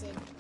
amazing.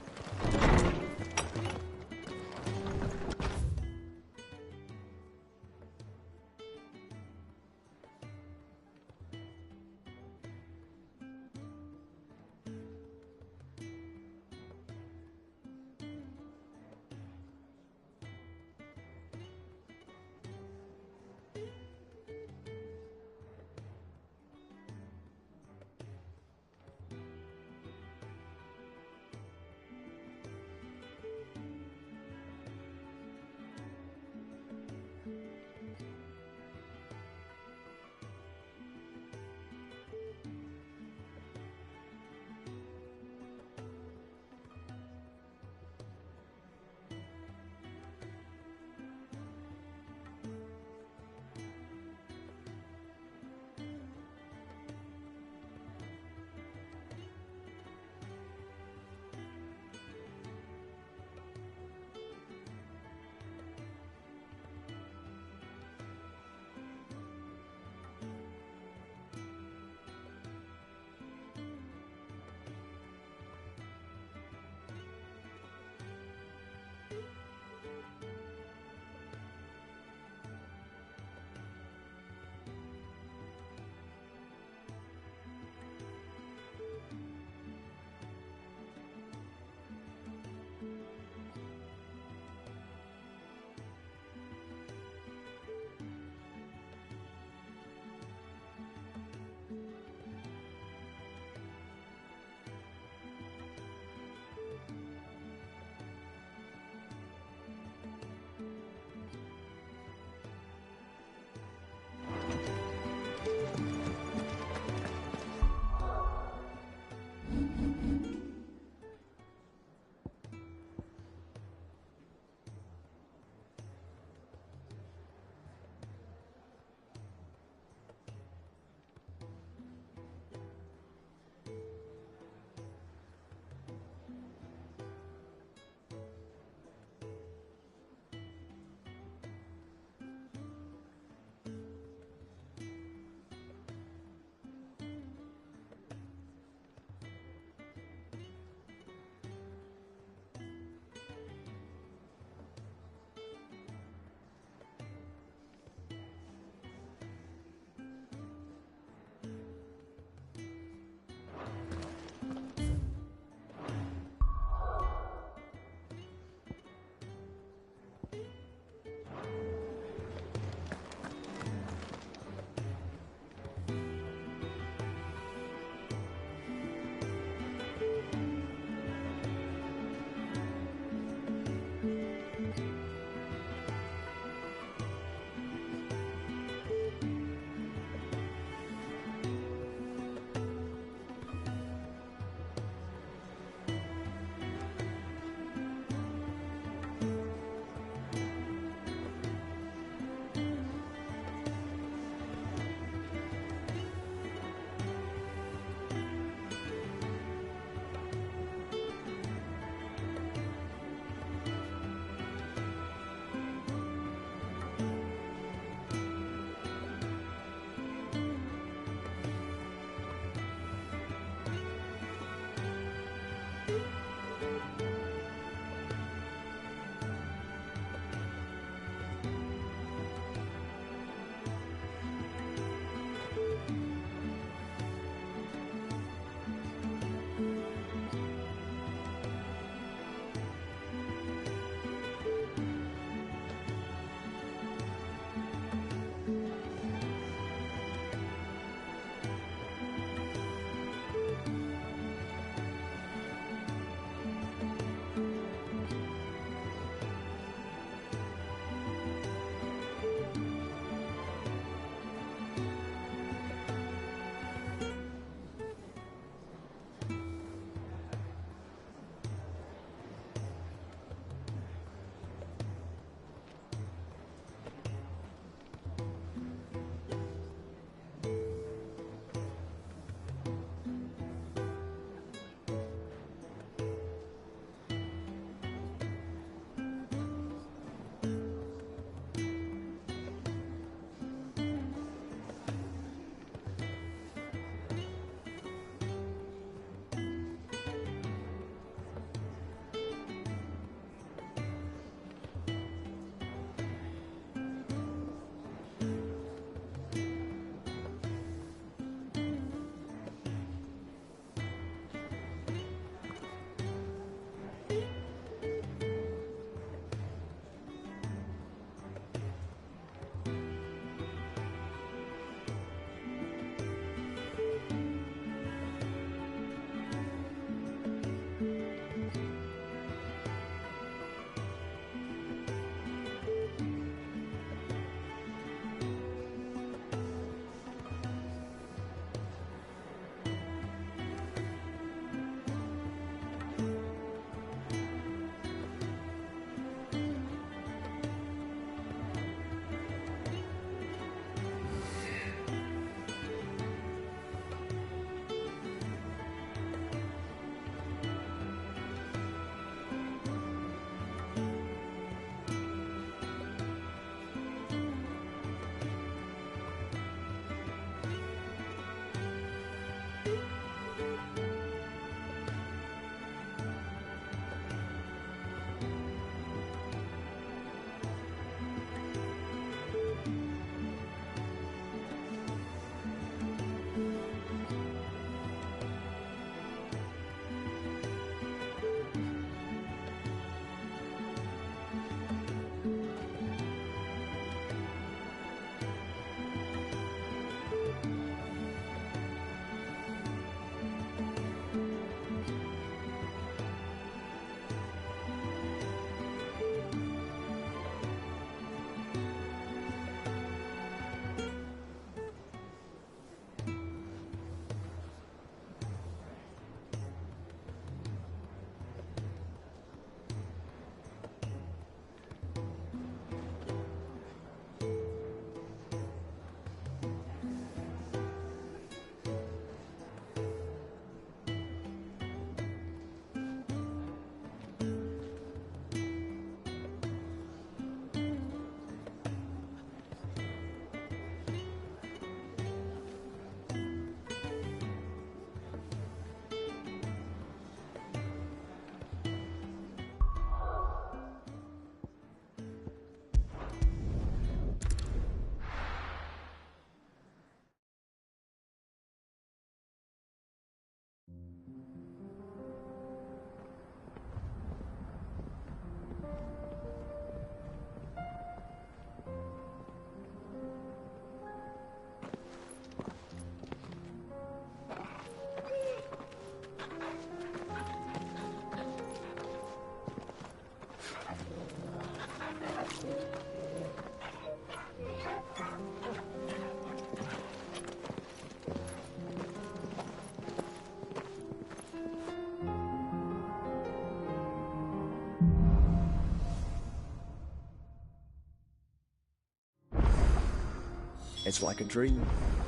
It's like a dream.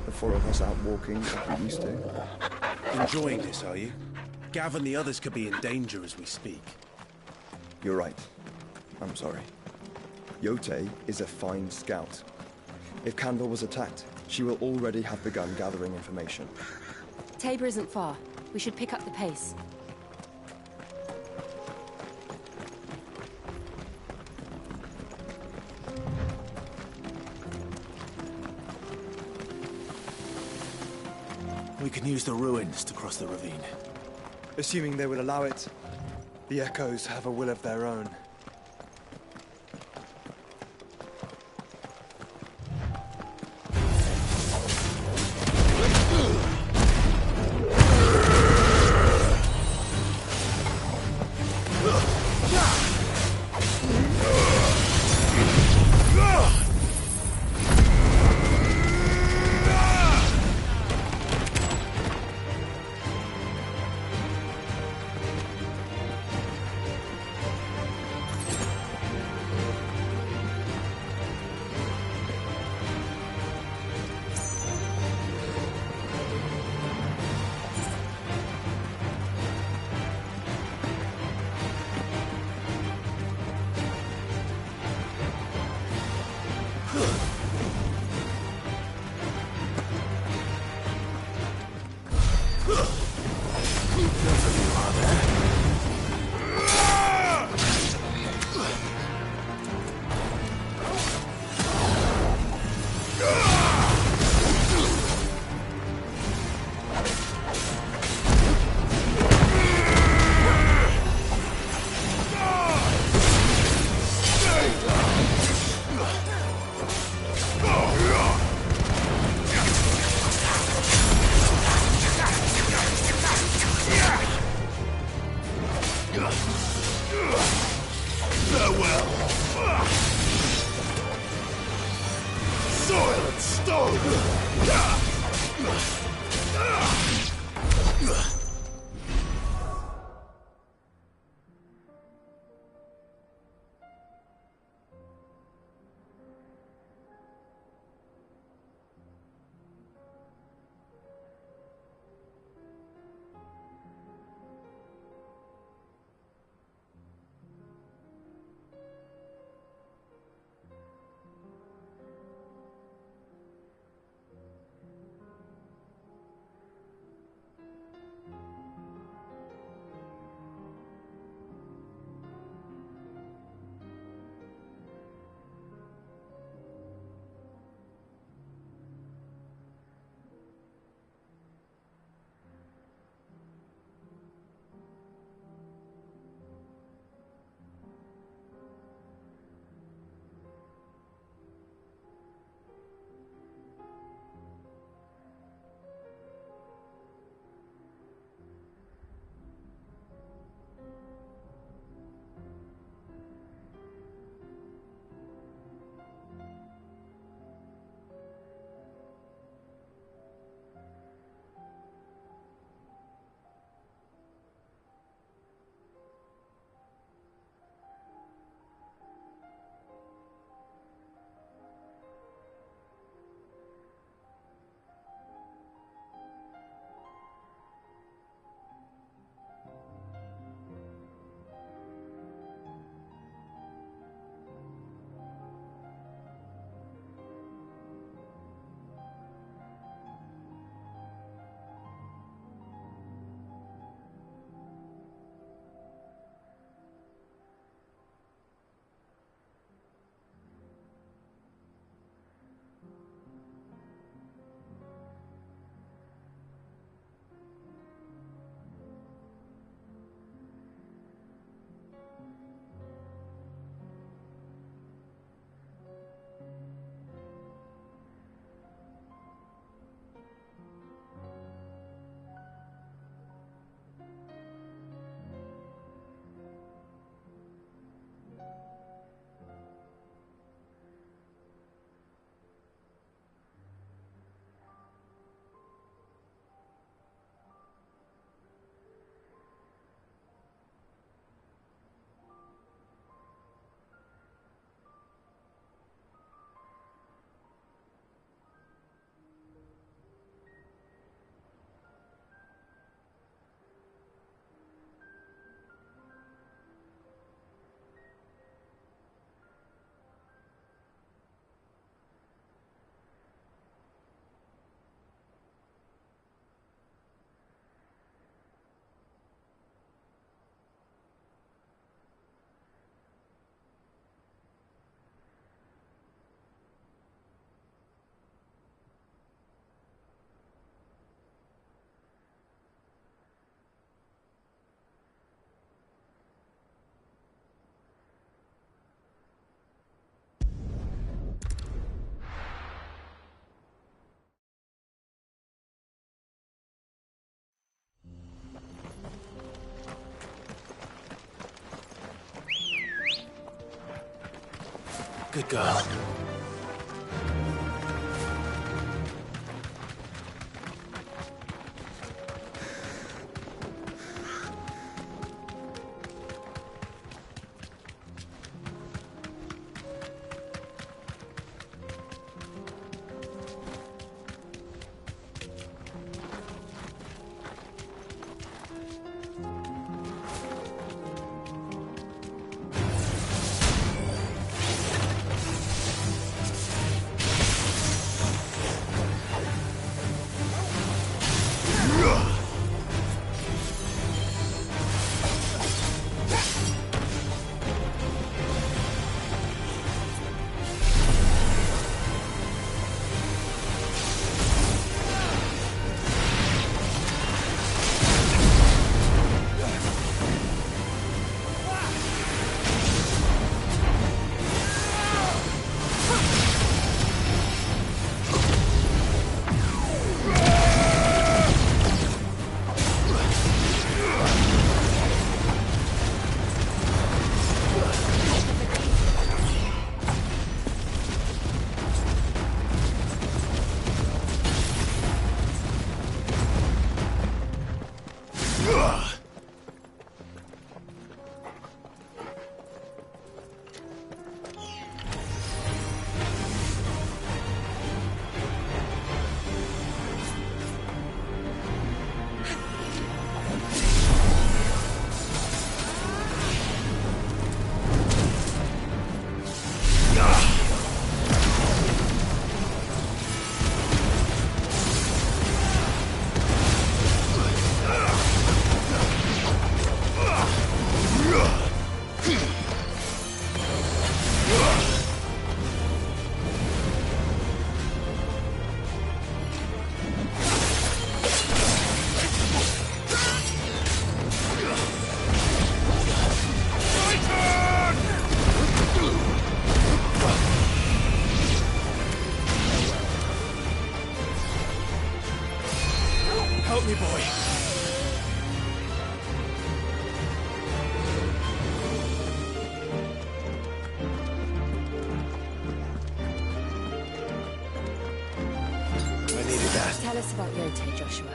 The four of us out walking like we used to. Enjoying this, are you? Gav and the others could be in danger as we speak. You're right. I'm sorry. Yote is a fine scout. If Candle was attacked, she will already have begun gathering information. Tabor isn't far. We should pick up the pace. We can use the ruins to cross the ravine. Assuming they will allow it, the Echoes have a will of their own. Good girl. Help me, boy. I needed that. Tell us about Yote, Joshua.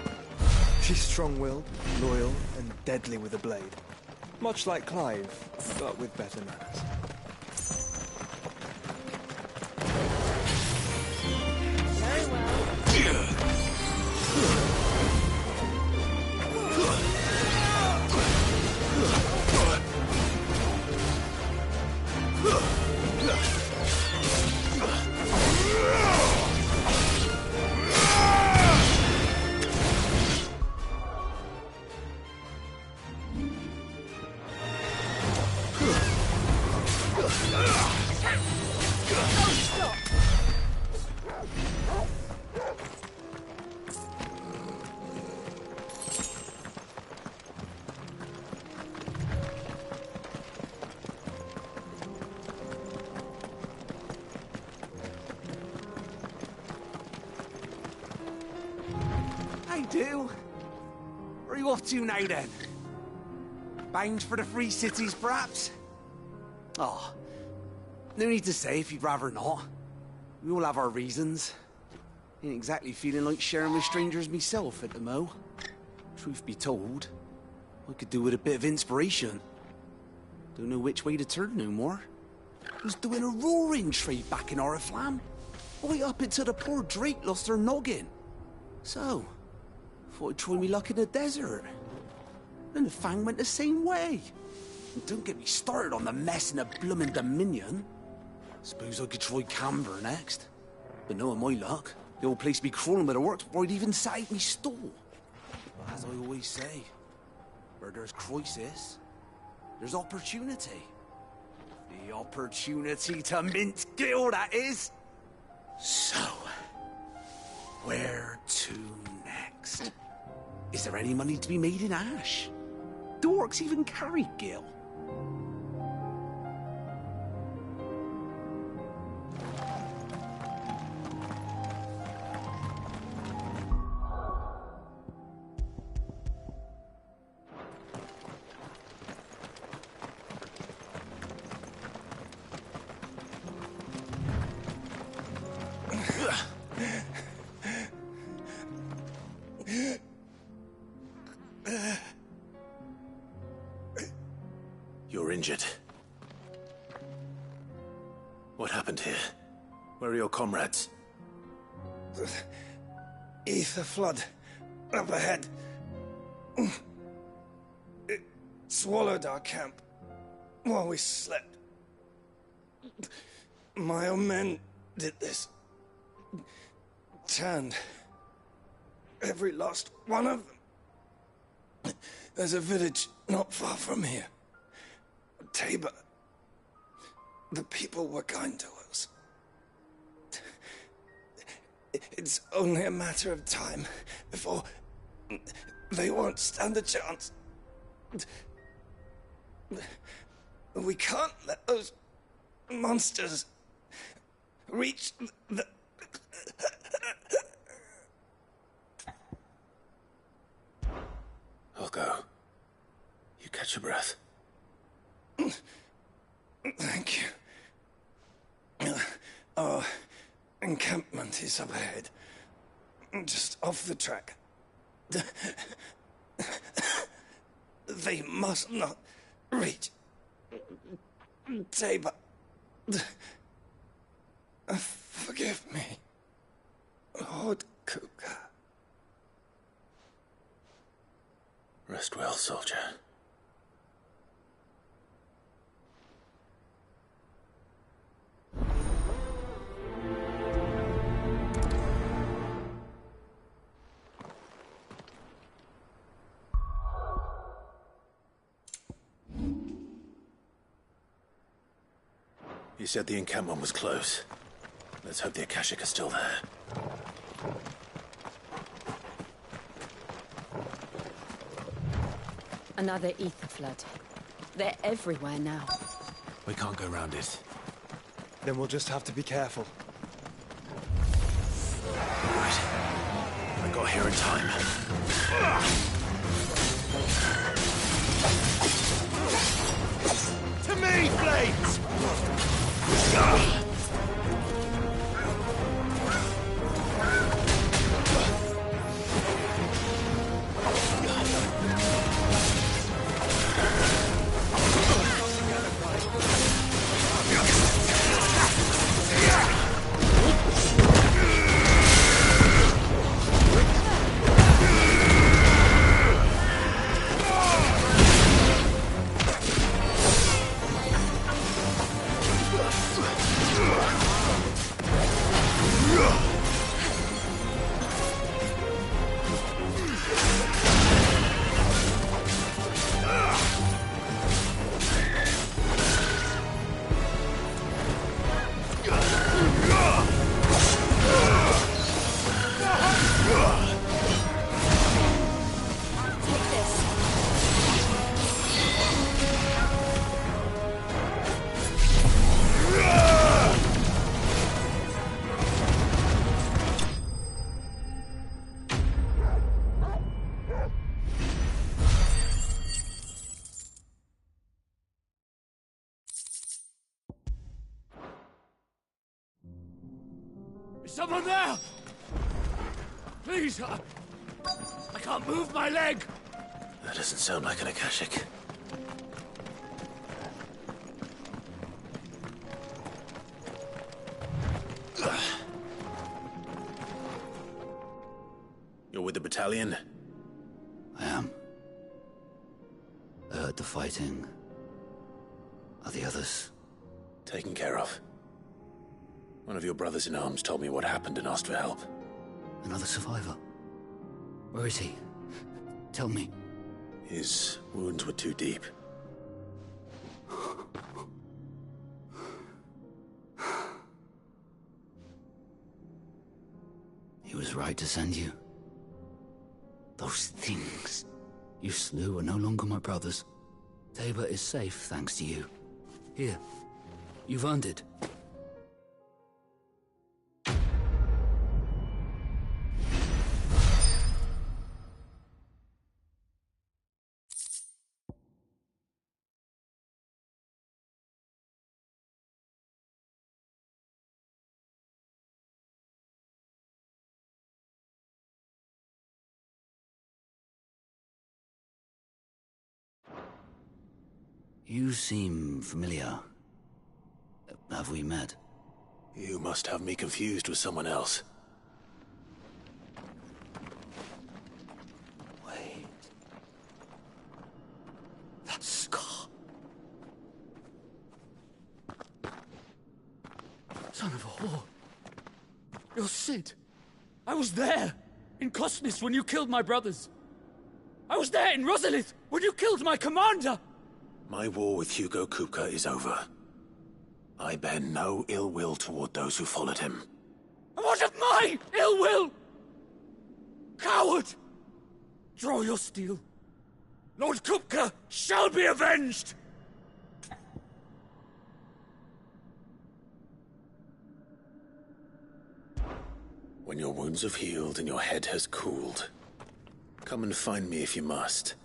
She's strong-willed, loyal, and deadly with a blade. Much like Clive, but with better manners. Very well. I do. Where are you off to now, then? Bound for the Free Cities, perhaps? Oh, no need to say if you'd rather not. We all have our reasons. Ain't exactly feeling like sharing with strangers myself at the mo. Truth be told, I could do with a bit of inspiration. Don't know which way to turn no more. Was doing a roaring trade back in Oriflamme. Right up until the poor Drake lost her noggin. So, thought I'd try me luck in the desert. And the Fang went the same way. And don't get me started on the mess in the bloomin' Dominion. Suppose I could try Camber next. But knowing my luck, the old place be crawling with the works before I'd even sat out me stall. But as I always say, where there's crisis, there's opportunity. The opportunity to mint Gil, that is. So, where to next? Is there any money to be made in Ash? Do orcs even carry Gil? injured. What happened here? Where are your comrades? The ether flood up ahead. It swallowed our camp while we slept. My own men did this. Turned every last one of them. There's a village not far from here. Tabor. The people were kind to us. It's only a matter of time before they won't stand a chance. We can't let those monsters reach the... I'll go. You catch your breath. Thank you. Our encampment is up ahead. Just off the track. They must not reach Tabor. Forgive me, Lord Cougar. Rest well, soldier. You said the encampment was close. Let's hope the Akashic are still there. Another ether flood. They're everywhere now. We can't go round it. Then we'll just have to be careful. Right. I got here in time. To me, Blades! Is someone there? Please, I can't move my leg. That doesn't sound like an Akashic. You're with the battalion? I am. I heard the fighting. Are the others? Taken care of. One of your brothers in arms told me what happened and asked for help. Another survivor? Where is he? Tell me. His wounds were too deep. He was right to send you. Those things you slew are no longer my brothers. Tabor is safe thanks to you. Here, you've earned it. You seem familiar. Have we met? You must have me confused with someone else. Wait. That scar. Son of a whore. You're Sid. I was there, in Cosnis, when you killed my brothers. I was there in Rosalith, when you killed my commander! My war with Hugo Kupka is over. I bear no ill will toward those who followed him. And what of my ill will? Coward! Draw your steel. Lord Kupka shall be avenged! When your wounds have healed and your head has cooled, come and find me if you must.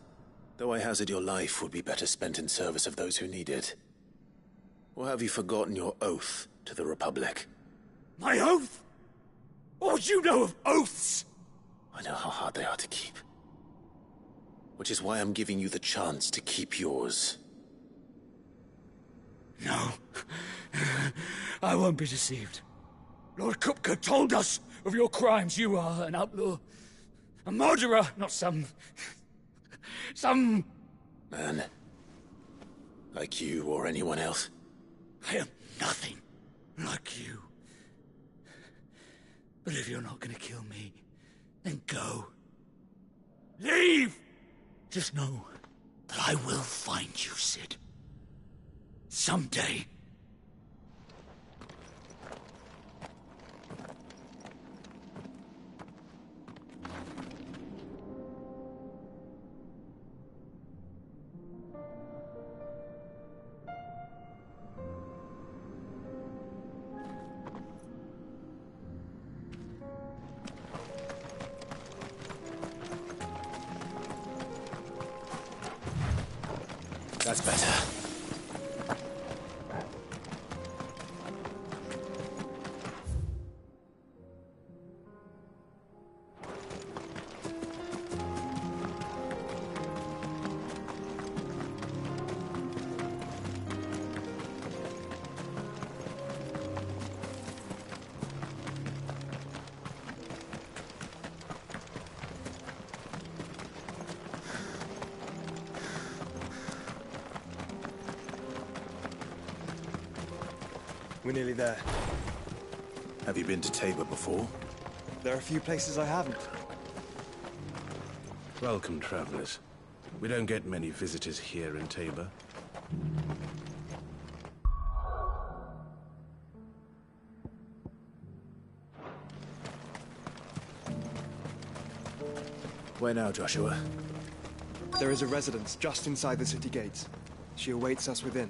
Though I hazard your life would be better spent in service of those who need it. Or have you forgotten your oath to the Republic? My oath? What would you know of oaths? I know how hard they are to keep. Which is why I'm giving you the chance to keep yours. No. I won't be deceived. Lord Kupka told us of your crimes. You are an outlaw. A murderer, not some Man. Like you or anyone else. I am nothing like you. But if you're not gonna kill me, then go. Leave! Just know that I will find you, Sid. Someday. That's better. We're nearly there. Have you been to Tabor before? There are a few places I haven't. Welcome, travelers. We don't get many visitors here in Tabor. Where now, Joshua? There is a residence just inside the city gates. She awaits us within.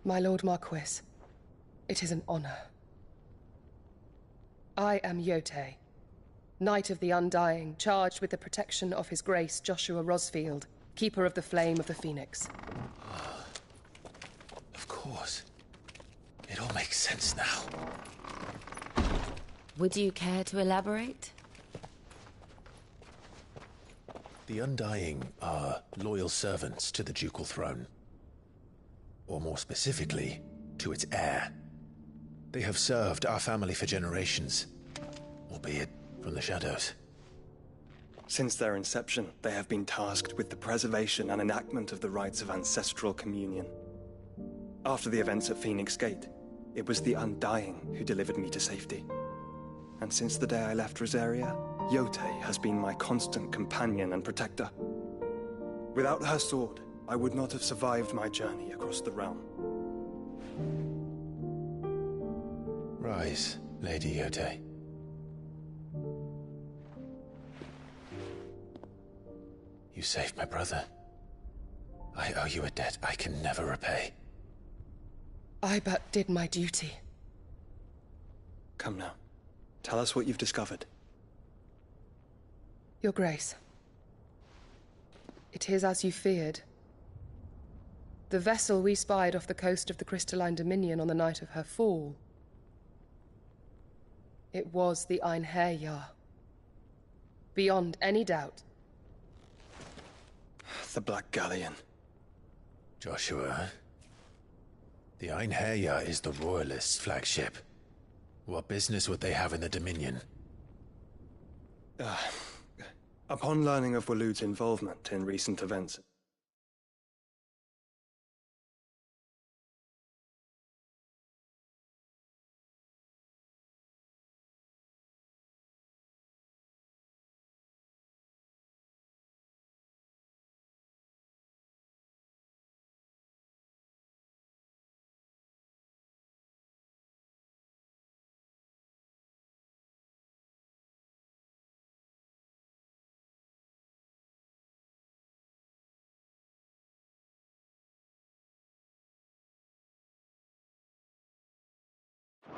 My Lord Marquis, it is an honor. I am Yotei, Knight of the Undying, charged with the protection of His Grace Joshua Rosfield, Keeper of the Flame of the Phoenix. Of course. It all makes sense now. Would you care to elaborate? The Undying are loyal servants to the ducal throne. Or more specifically, to its heir. They have served our family for generations, albeit from the shadows. Since their inception, they have been tasked with the preservation and enactment of the rites of ancestral communion. After the events at Phoenix Gate, it was the Undying who delivered me to safety. And since the day I left Rosaria, Yotei has been my constant companion and protector. Without her sword, I would not have survived my journey across the realm. Rise, Lady Yote. You saved my brother. I owe you a debt I can never repay. I but did my duty. Come now. Tell us what you've discovered. Your Grace. It is as you feared. The vessel we spied off the coast of the Crystalline Dominion on the night of her fall. It was the Einherjar. Beyond any doubt. The Black Galleon. Joshua, the Einherjar is the Royalists' flagship. What business would they have in the Dominion? Upon learning of Waloed's involvement in recent events,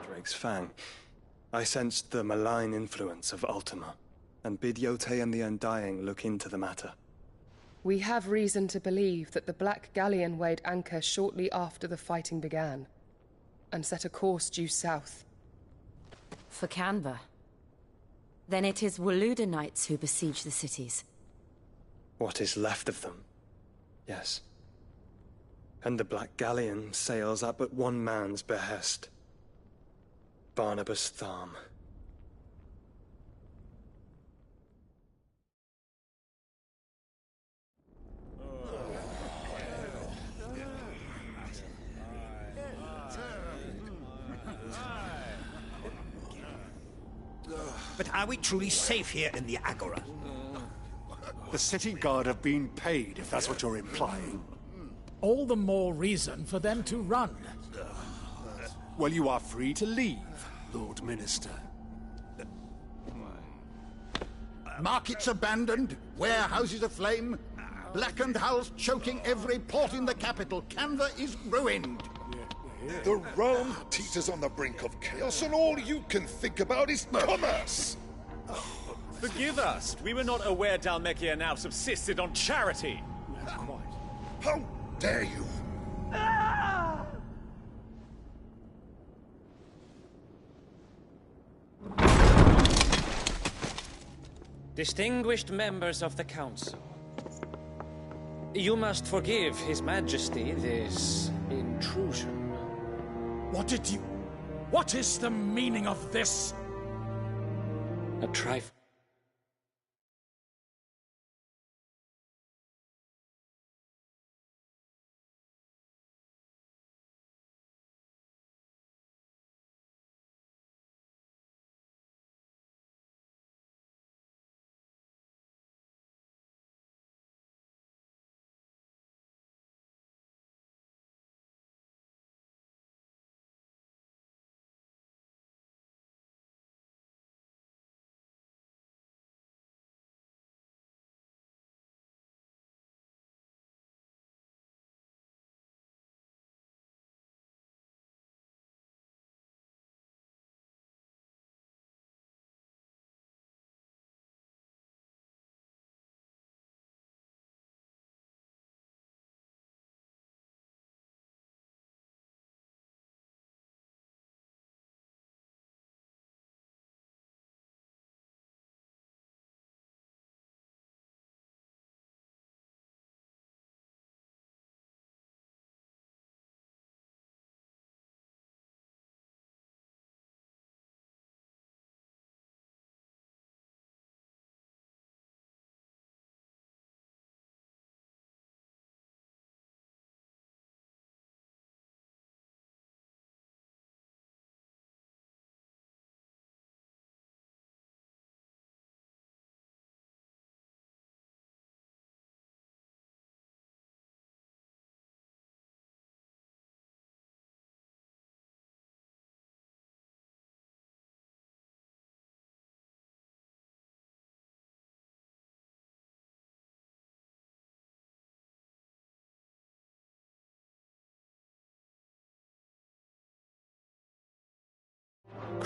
Drake's Fang, I sensed the malign influence of Ultima, and bid Yote and the Undying look into the matter. We have reason to believe that the Black Galleon weighed anchor shortly after the fighting began, and set a course due south. For Canva. Then it is Waloed knights who besiege the cities. What is left of them? Yes. And the Black Galleon sails at but one man's behest. Barnabas Tharm. But are we truly safe here in the Agora? The city guard have been paid, if that's what you're implying. All the more reason for them to run. Well, you are free to leave, Lord Minister. Markets abandoned, warehouses aflame, blackened hulls choking every port in the capital. Canva is ruined. The realm teeters on the brink of chaos, and all you can think about is commerce! Forgive us. We were not aware Dhalmekia now subsisted on charity. How dare you! Distinguished members of the Council, you must forgive His Majesty this intrusion. What is the meaning of this? A trifle.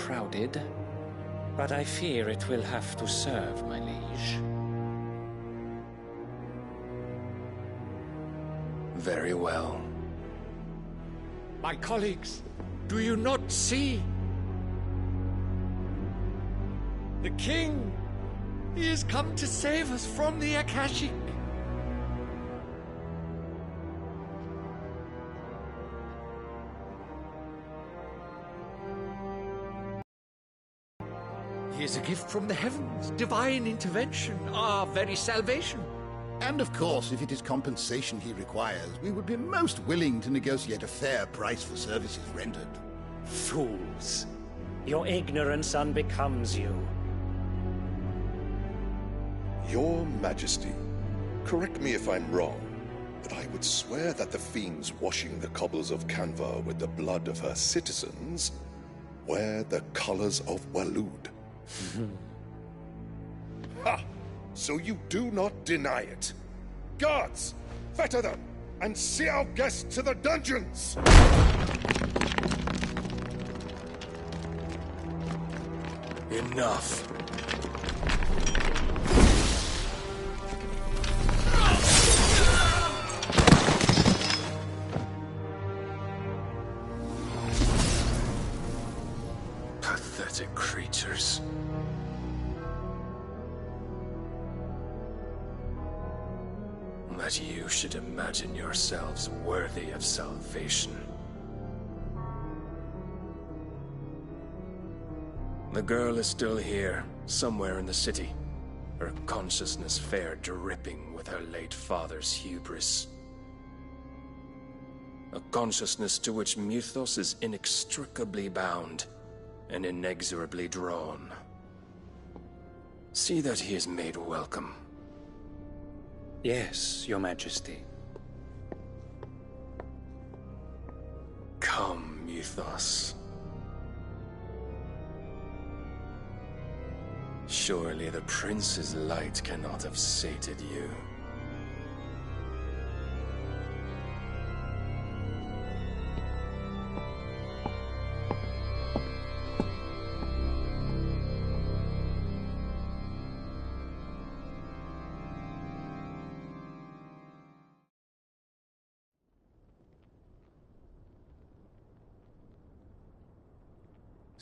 crowded, but I fear it will have to serve, my liege. Very well. My colleagues, do you not see? The king! He has come to save us from the Akashic! He is a gift from the heavens, divine intervention, our very salvation. And of course, if it is compensation he requires, we would be most willing to negotiate a fair price for services rendered. Fools! Your ignorance unbecomes you. Your Majesty, correct me if I'm wrong, but I would swear that the fiends washing the cobbles of Canva with the blood of her citizens wear the colors of Waloed. Ha! So you do not deny it. Guards, fetter them, and see our guests to the dungeons! Enough. Pathetic creatures. That you should imagine yourselves worthy of salvation. The girl is still here, somewhere in the city, her consciousness fair dripping with her late father's hubris. A consciousness to which Mythos is inextricably bound and inexorably drawn. See that he is made welcome. Yes, Your Majesty. Come, Mythos. Surely the prince's light cannot have sated you.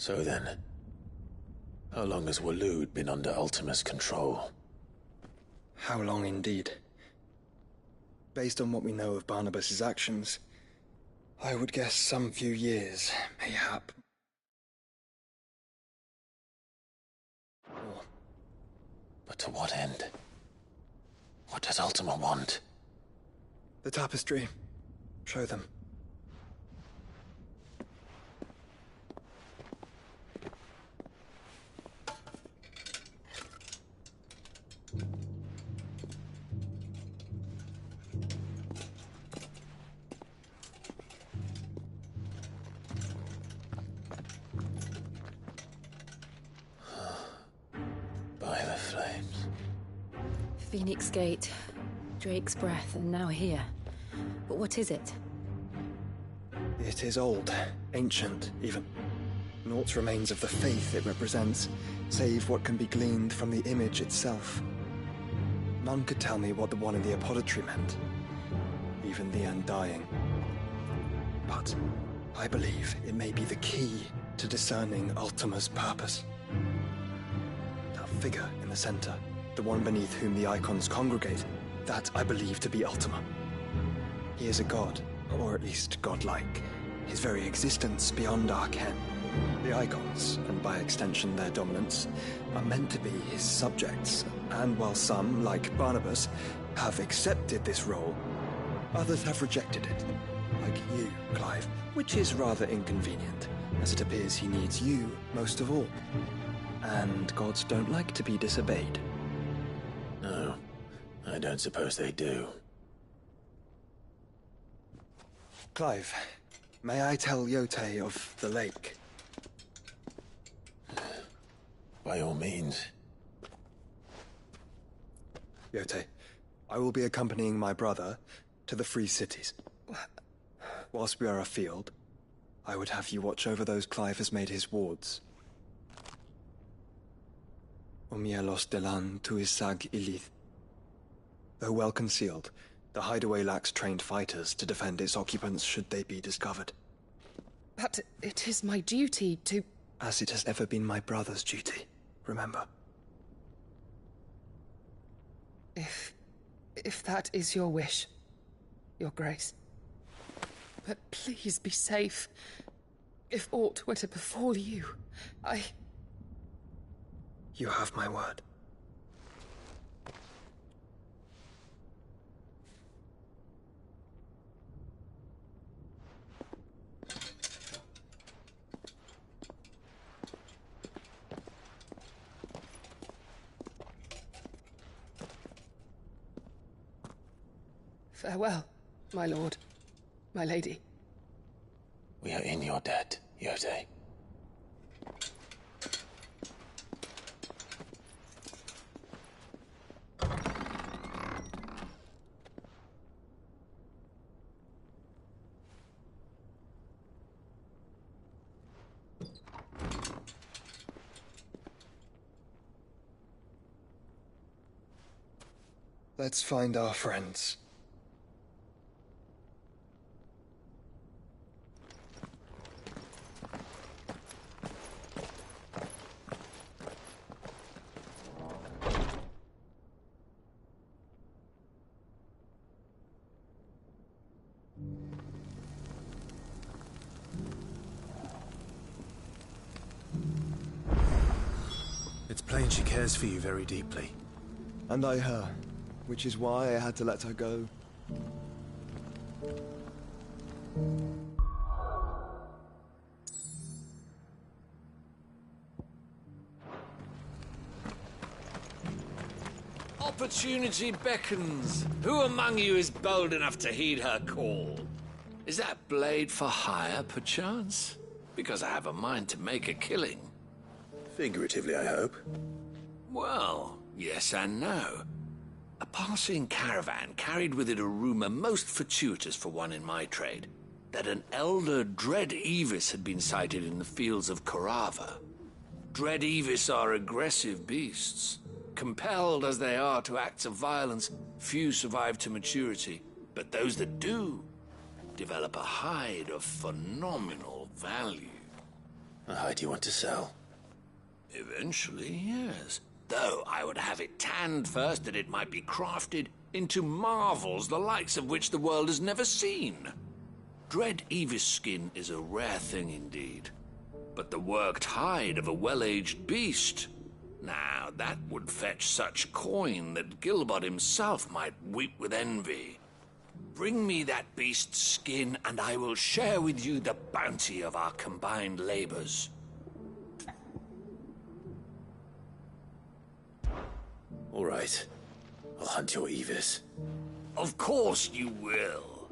So then, how long has Waloed been under Ultima's control? How long indeed? Based on what we know of Barnabas's actions, I would guess some few years, mayhap. But to what end? What does Ultima want? The tapestry. Show them. By the flames. Phoenix Gate, Drake's Breath, and now here. But what is it? It is old, ancient, even. Naught remains of the faith it represents, save what can be gleaned from the image itself. None could tell me what the one in the apothecary meant, even the Undying. But I believe it may be the key to discerning Ultima's purpose. That figure in the center, the one beneath whom the icons congregate, that I believe to be Ultima. He is a god, or at least godlike, his very existence beyond our ken. The icons, and by extension their dominance, are meant to be his subjects, and while some, like Barnabas, have accepted this role, others have rejected it, like you, Clive, which is rather inconvenient, as it appears he needs you most of all. And gods don't like to be disobeyed. No, I don't suppose they do. Clive, may I tell Yote of the lake? By all means. Yote, I will be accompanying my brother to the Free Cities. Whilst we are afield, I would have you watch over those Clive has made his wards. Omielos delan tuisag ilith. Though well concealed, the hideaway lacks trained fighters to defend its occupants should they be discovered. But it is my duty to... As it has ever been my brother's duty, remember. If that is your wish, Your Grace. But please be safe. If aught were to befall you, You have my word. Farewell, my lord, my lady. We are in your debt, Yotei. Let's find our friends. It's plain she cares for you very deeply. And I her, which is why I had to let her go. Opportunity beckons. Who among you is bold enough to heed her call? Is that blade for hire, perchance? Because I have a mind to make a killing. Figuratively, I hope. Well, yes and no. A passing caravan carried with it a rumor most fortuitous for one in my trade, that an elder Dread Evis had been sighted in the fields of Korava. Dread Evis are aggressive beasts. Compelled as they are to acts of violence, few survive to maturity, but those that do develop a hide of phenomenal value. A hide you want to sell? Eventually, yes. Though I would have it tanned first that it might be crafted into marvels the likes of which the world has never seen. Dread Evis skin is a rare thing indeed. But the worked hide of a well-aged beast, now that would fetch such coin that Gilbert himself might weep with envy. Bring me that beast's skin and I will share with you the bounty of our combined labors. All right. I'll hunt your Evis. Of course you will.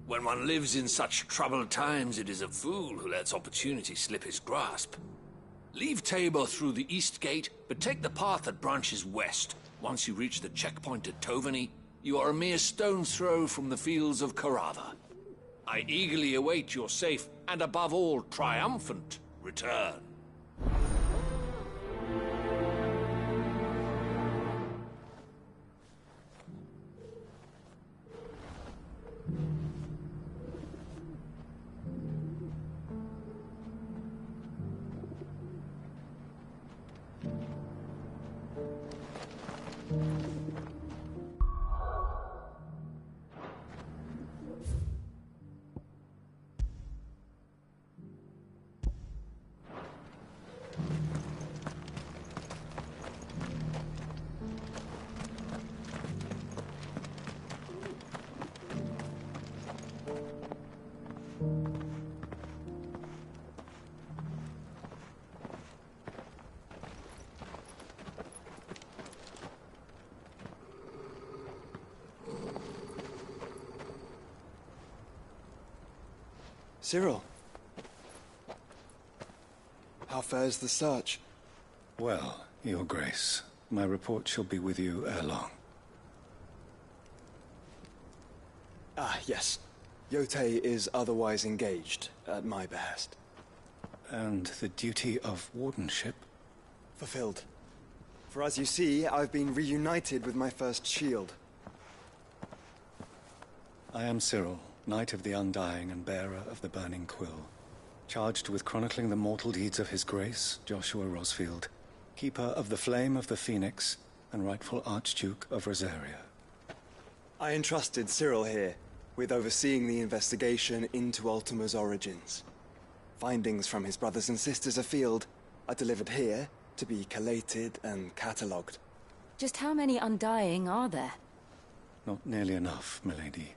When one lives in such troubled times, it is a fool who lets opportunity slip his grasp. Leave Tabor through the east gate, but take the path that branches west. Once you reach the checkpoint at Tovani, you are a mere stone's throw from the fields of Korava. I eagerly await your safe, and above all, triumphant return. Cyril. How fares the search? Well, Your Grace, my report shall be with you ere long. Ah, yes. Yotei is otherwise engaged, at my behest. And the duty of wardenship? Fulfilled. For as you see, I've been reunited with my first shield. I am Cyril, Knight of the Undying and bearer of the Burning Quill, charged with chronicling the mortal deeds of His Grace, Joshua Rosfield, Keeper of the Flame of the Phoenix, and rightful Archduke of Rosaria. I entrusted Cyril here with overseeing the investigation into Ultima's origins. Findings from his brothers and sisters afield are delivered here to be collated and catalogued. Just how many Undying are there? Not nearly enough, milady.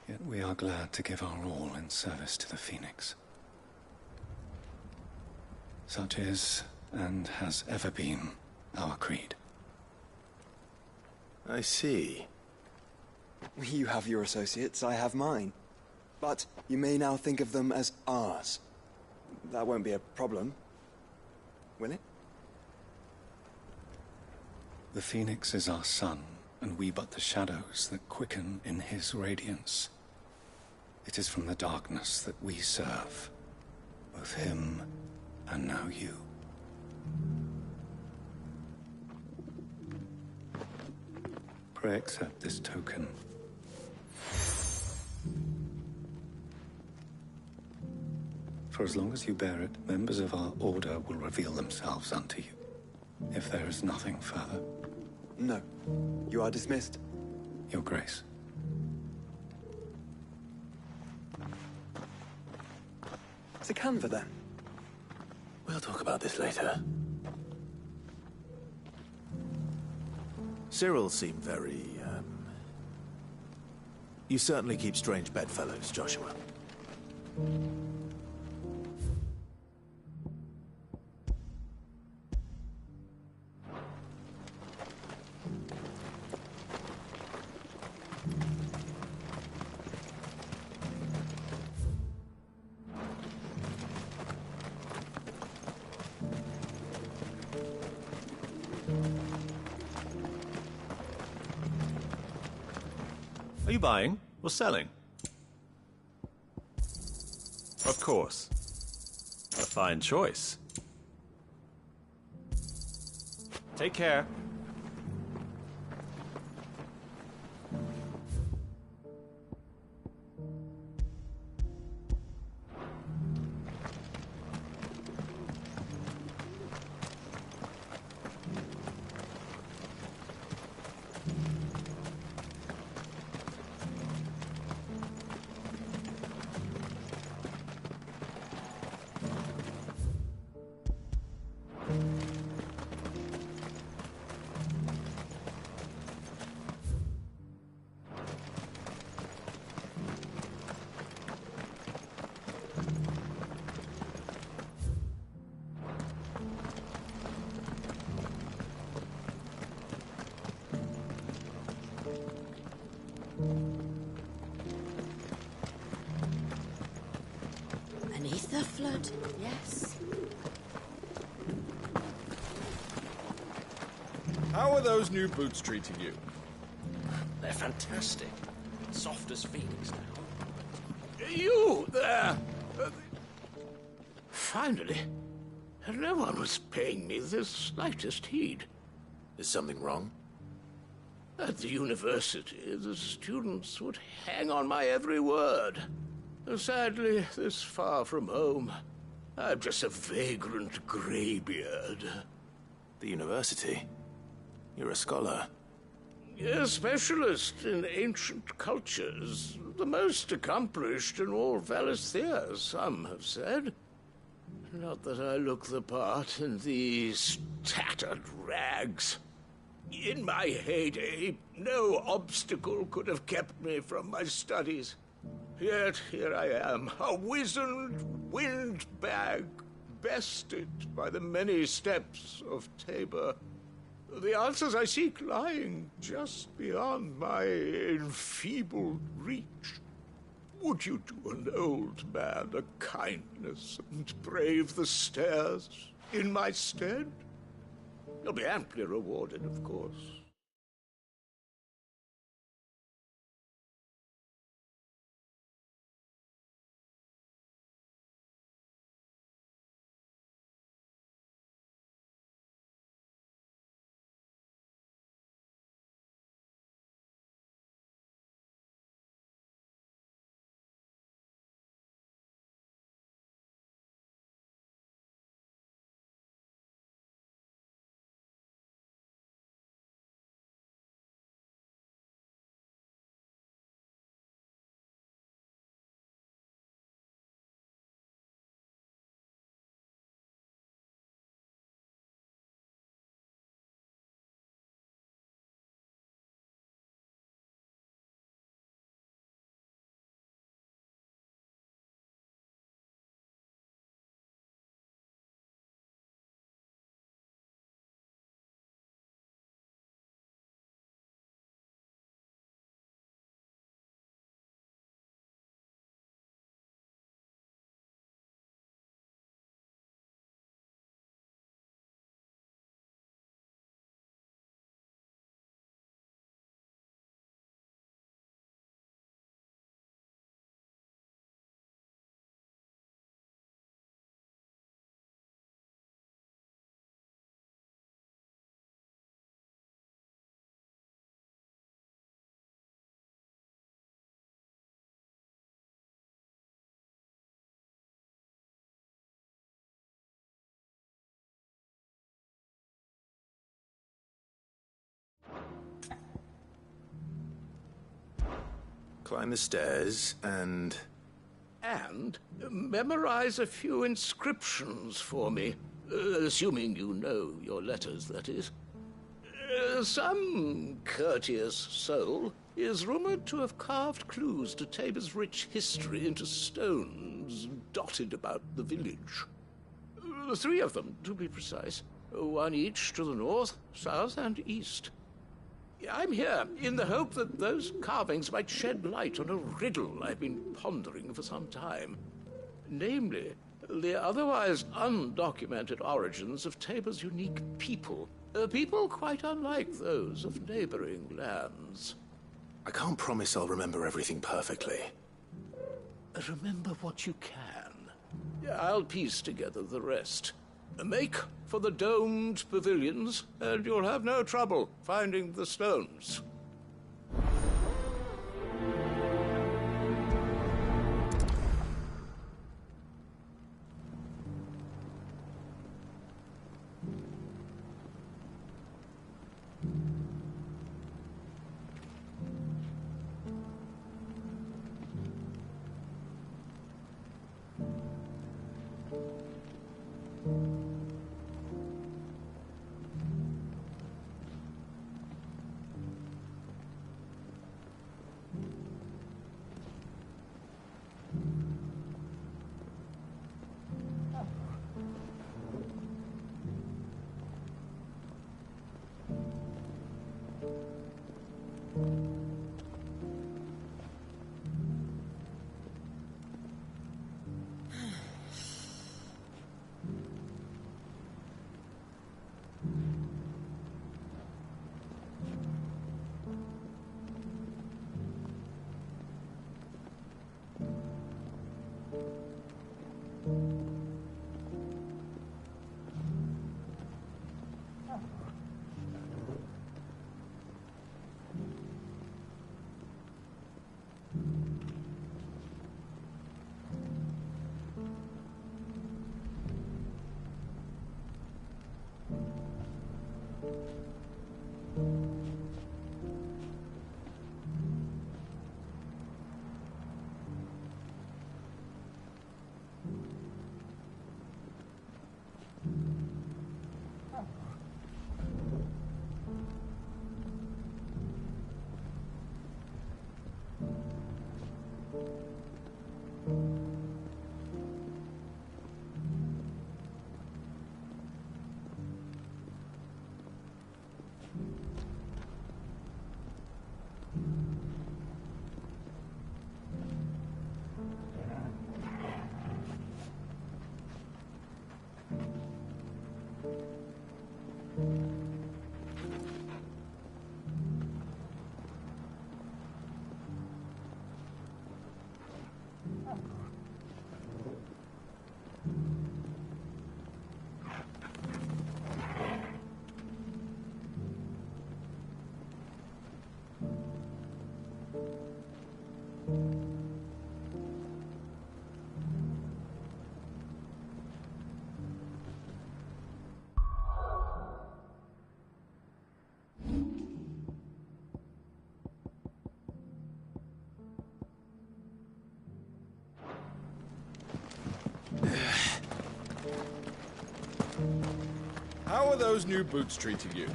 Yet we are glad to give our all in service to the Phoenix. Such is, and has ever been, our creed. I see. You have your associates, I have mine. But you may now think of them as ours. That won't be a problem, will it? The Phoenix is our sun, and we but the shadows that quicken in his radiance. It is from the darkness that we serve, both him and now you. Pray accept this token. For as long as you bear it, members of our order will reveal themselves unto you. If there is nothing further. No. You are dismissed. Your Grace. It's a Canva, then. We'll talk about this later. Cyril seemed very, You certainly keep strange bedfellows, Joshua. Are you buying or selling? Of course. A fine choice. Take care. Beneath the flood, yes. How are those new boots treating you? They're fantastic. Soft as Phoenix now. You there! Finally. No one was paying me the slightest heed. Is something wrong? At the university, the students would hang on my every word. Sadly, this far from home, I'm just a vagrant greybeard. The university? You're a scholar. A specialist in ancient cultures. The most accomplished in all Valisthea, some have said. Not that I look the part in these tattered rags. In my heyday, no obstacle could have kept me from my studies. Yet here I am, a wizened windbag, bested by the many steps of Tabor. The answers I seek lying just beyond my enfeebled reach. Would you do an old man a kindness and brave the stairs in my stead? You'll be amply rewarded, of course. Climb the stairs and... And memorize a few inscriptions for me. Assuming you know your letters, that is. Some courteous soul is rumored to have carved clues to Tabor's rich history into stones dotted about the village. 3 of them, to be precise. 1 each to the north, south, and east. I'm here in the hope that those carvings might shed light on a riddle I've been pondering for some time. Namely, the otherwise undocumented origins of Tabor's unique people. People quite unlike those of neighboring lands. I can't promise I'll remember everything perfectly. Remember what you can. I'll piece together the rest. Make for the domed pavilions, and you'll have no trouble finding the stones. How are those new boots treating you?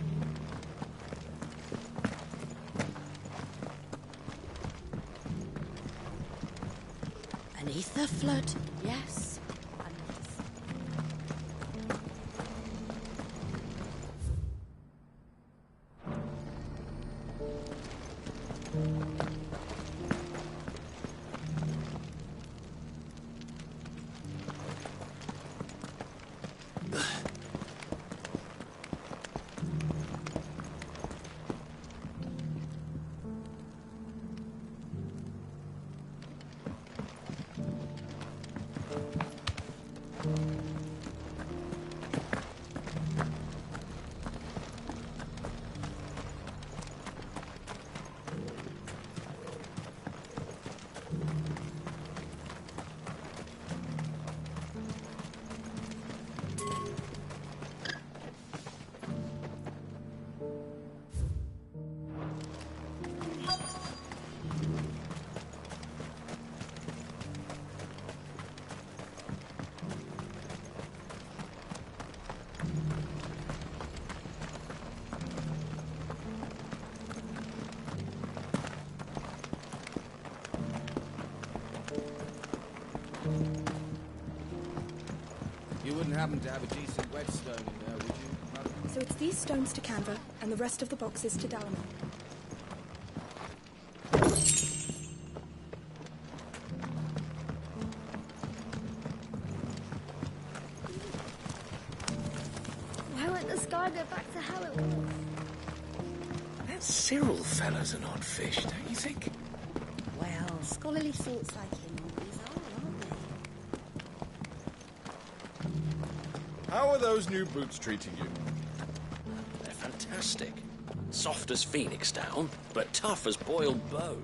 Beneath the flood, yes. wouldn't happen to have a decent whetstone in there, would you, madam? So it's these stones to Canva, and the rest of the boxes to Dalamo. Why won't the sky go back to how it was? That Cyril fella's an odd fish, don't you think? Well, scholarly thoughts like him always are, aren't they? How are those new boots treating you? They're fantastic. Soft as phoenix down, but tough as boiled bone.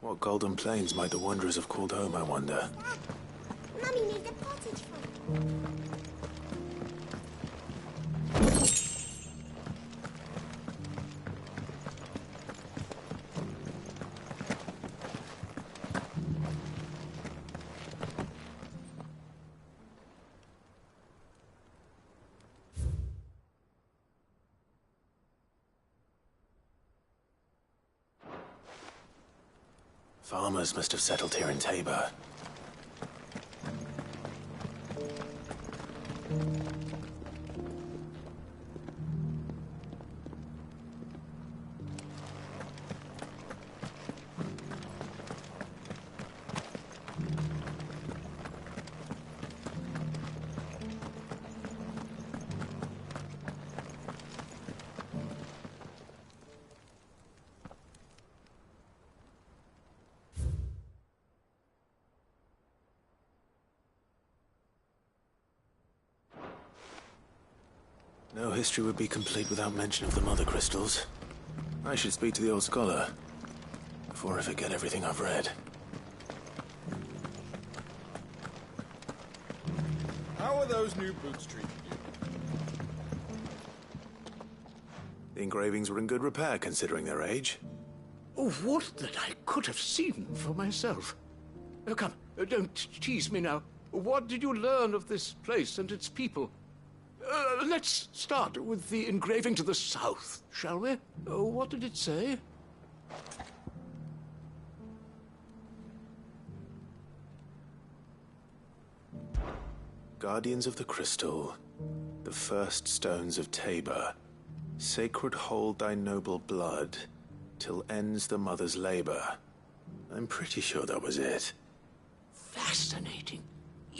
What golden plains might the wanderers have called home, I wonder? Mummy needs a pottage farm. Farmers must have settled here in Tabor. No history would be complete without mention of the mother crystals. I should speak to the old scholar before I forget everything I've read. How are those new boots treating you? The engravings were in good repair considering their age. Oh, what that I could have seen for myself. Oh, come, don't tease me now. What did you learn of this place and its people? Let's start with the engraving to the south, shall we? What did it say? Guardians of the Crystal, the first stones of Tabor, sacred hold thy noble blood, till ends the mother's labor. I'm pretty sure that was it. Fascinating.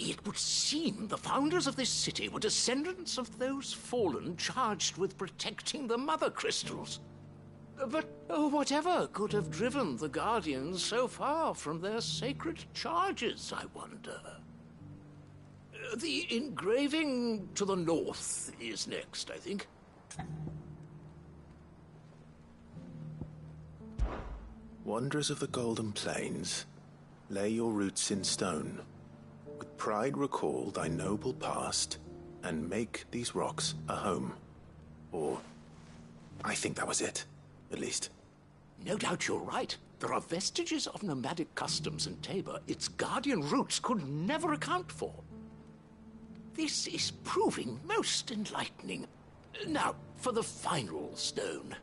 It would seem the founders of this city were descendants of those fallen charged with protecting the mother crystals. But whatever could have driven the Guardians so far from their sacred charges, I wonder? The engraving to the north is next, I think. Wanderers of the Golden Plains, lay your roots in stone. With pride recall thy noble past, and make these rocks a home. Or, I think that was it, at least. No doubt you're right. There are vestiges of nomadic customs in Tabor its guardian roots could never account for. This is proving most enlightening. Now, for the final stone.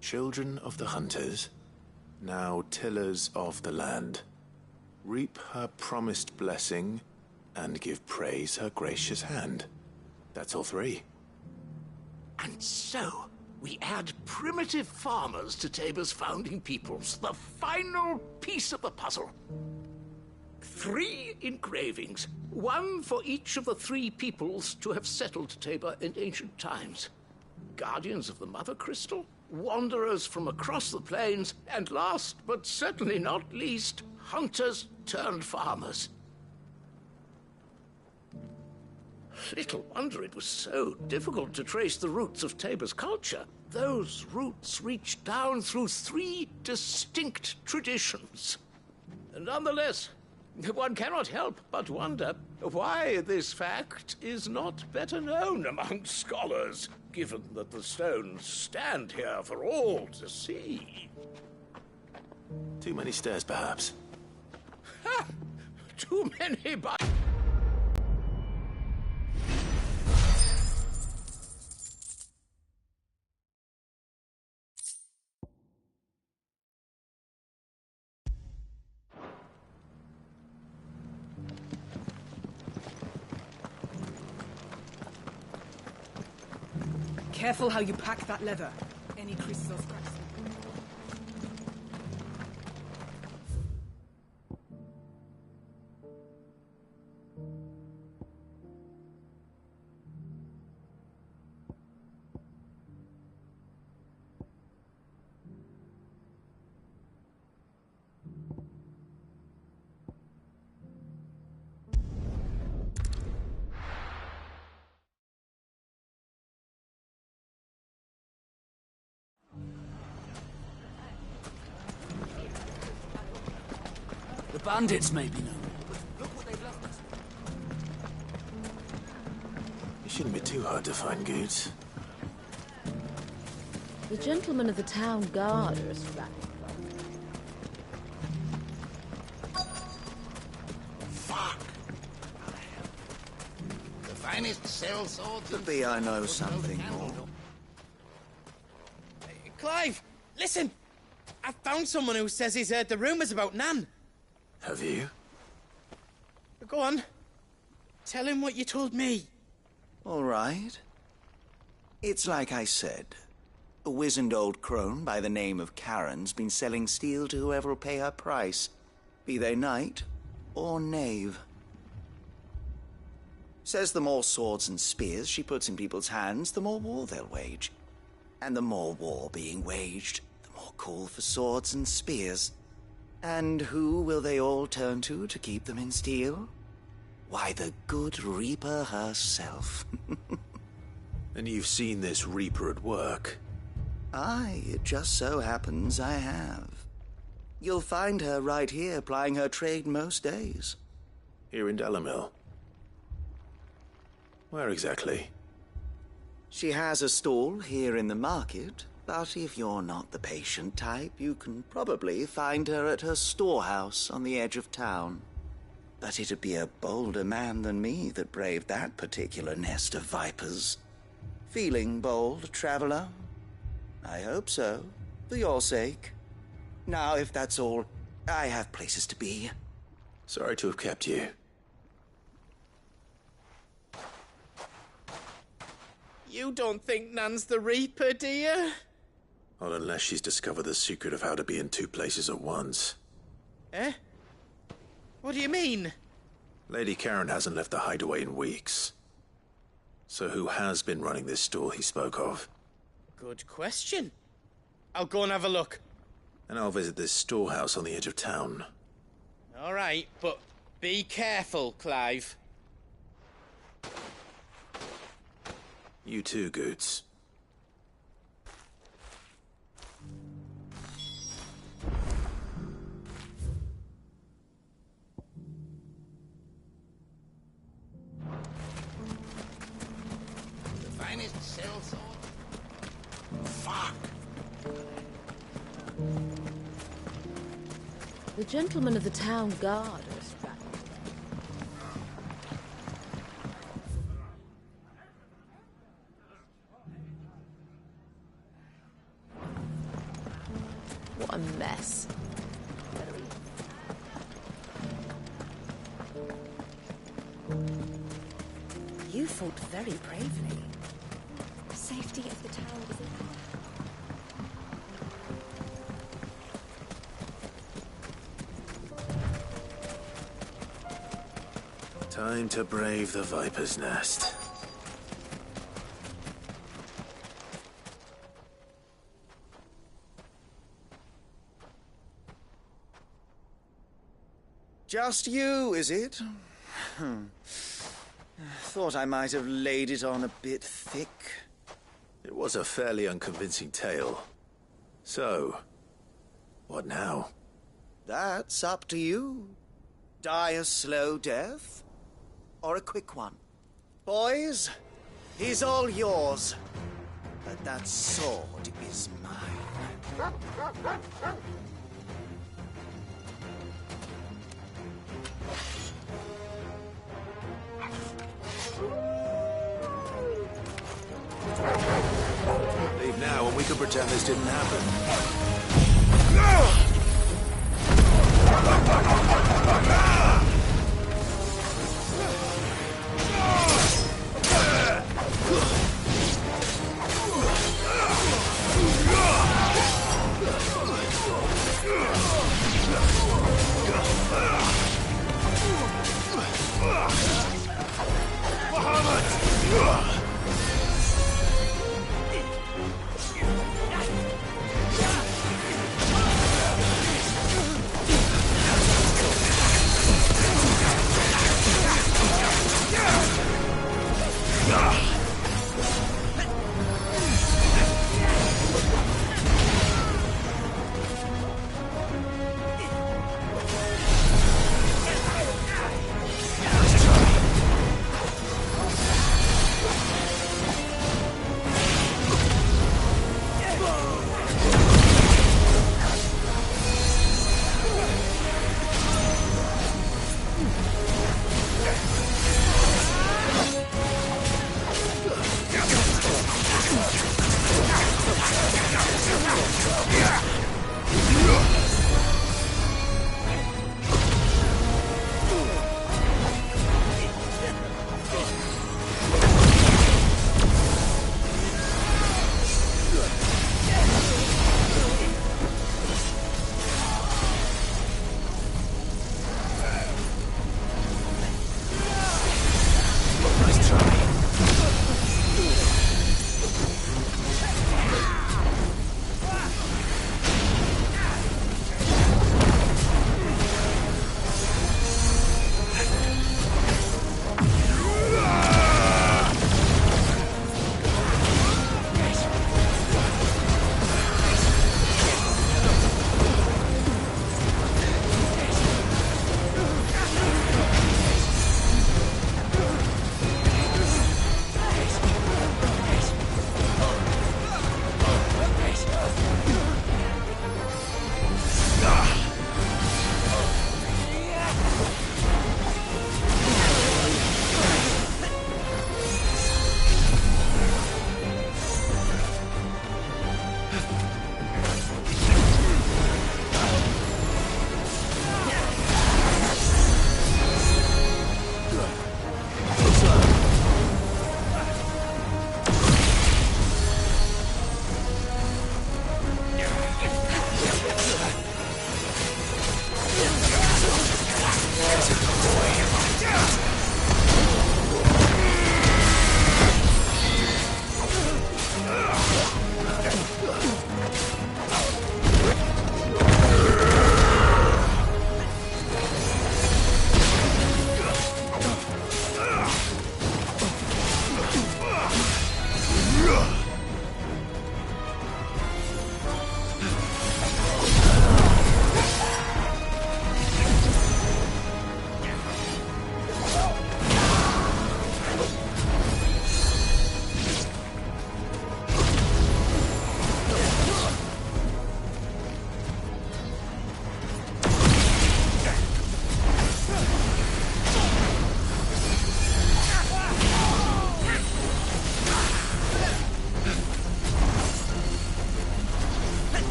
Children of the Hunters, now tillers of the land. Reap her promised blessing, and give praise her gracious hand. That's all three. And so, we add primitive farmers to Tabor's founding peoples, the final piece of the puzzle. 3 engravings, 1 for each of the 3 peoples to have settled Tabor in ancient times. Guardians of the Mother Crystal, wanderers from across the plains, and last but certainly not least, hunters turned farmers. Little wonder it was so difficult to trace the roots of Tabor's culture. Those roots reach down through 3 distinct traditions. Nonetheless, one cannot help but wonder why this fact is not better known among scholars, given that the stones stand here for all to see. Too many stairs, perhaps. Ha! Too many by... Careful how you pack that leather. Any creases or scratches. The bandits may be known. It shouldn't be too hard to find goods. The gentlemen of the town guard are a scrappy Fuck! The finest sell swords. Could be I know something more. Clive, listen! I found someone who says he's heard the rumours about Nan. Have you? Go on. Tell him what you told me. All right. It's like I said. A wizened old crone by the name of Karen's been selling steel to whoever will pay her price, be they knight or knave. Says the more swords and spears she puts in people's hands, the more war they'll wage. And the more war being waged, the more call for swords and spears. And who will they all turn to keep them in steel? Why, the good Reaper herself. And you've seen this Reaper at work? Aye, it just so happens I have. You'll find her right here plying her trade most days. Here in Delamil? Where exactly? She has a stall here in the market, but if you're not the patient type, you can probably find her at her storehouse on the edge of town. But it'd be a bolder man than me that braved that particular nest of vipers. Feeling bold, traveler? I hope so, for your sake. Now, if that's all, I have places to be. Sorry to have kept you. You don't think Nan's the Reaper, do you? Not unless she's discovered the secret of how to be in 2 places at once. Eh? What do you mean? Lady Karen hasn't left the hideaway in weeks. So who has been running this store he spoke of? Good question. I'll go and have a look. And I'll visit this storehouse on the edge of town. All right, but be careful, Clive. You too, Goots. The finest sell sword. Fuck! The gentlemen of the town guard are a scrappy. What a mess. You fought very bravely. The safety of the tower is in Time to brave the Viper's Nest. Just you, is it? Thought I might have laid it on a bit thick. It was a fairly unconvincing tale. So, what now? That's up to you. Die a slow death, or a quick one. Boys, he's all yours. But that sword is mine. Leave now and we can pretend this didn't happen.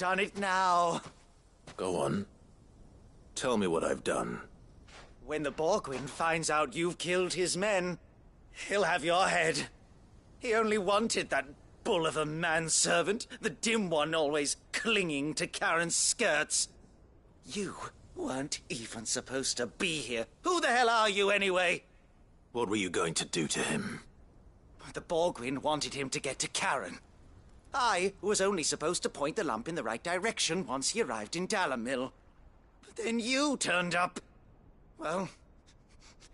done it now. Go on. Tell me what I've done. When the Borgwyn finds out you've killed his men, he'll have your head. He only wanted that bull of a manservant, the dim one always clinging to Karen's skirts. You weren't even supposed to be here. Who the hell are you, anyway? What were you going to do to him? The Borgwyn wanted him to get to Karen. I was only supposed to point the lamp in the right direction once he arrived in Dalamil. But then you turned up. Well,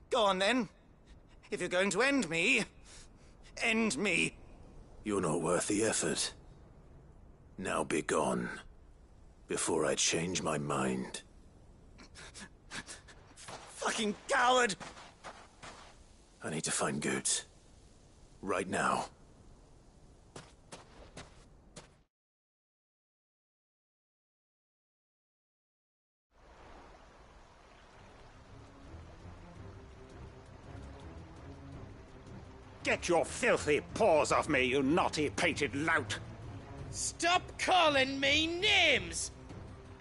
go on then. If you're going to end me, end me. You're not worth the effort. Now be gone, before I change my mind. Fucking coward! I need to find Goots. Right now. Get your filthy paws off me, you naughty-pated lout! Stop calling me names!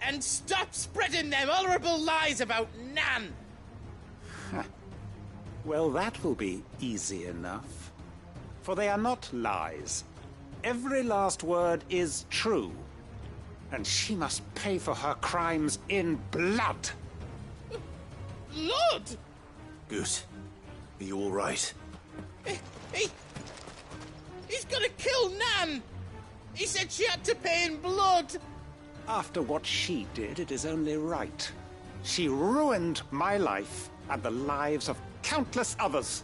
And stop spreading them horrible lies about Nan! Well, that will be easy enough. For they are not lies. Every last word is true. And she must pay for her crimes in blood. Blood? Goot, are you all right? He's gonna kill Nan! He said she had to pay in blood! After what she did, it is only right. She ruined my life and the lives of countless others.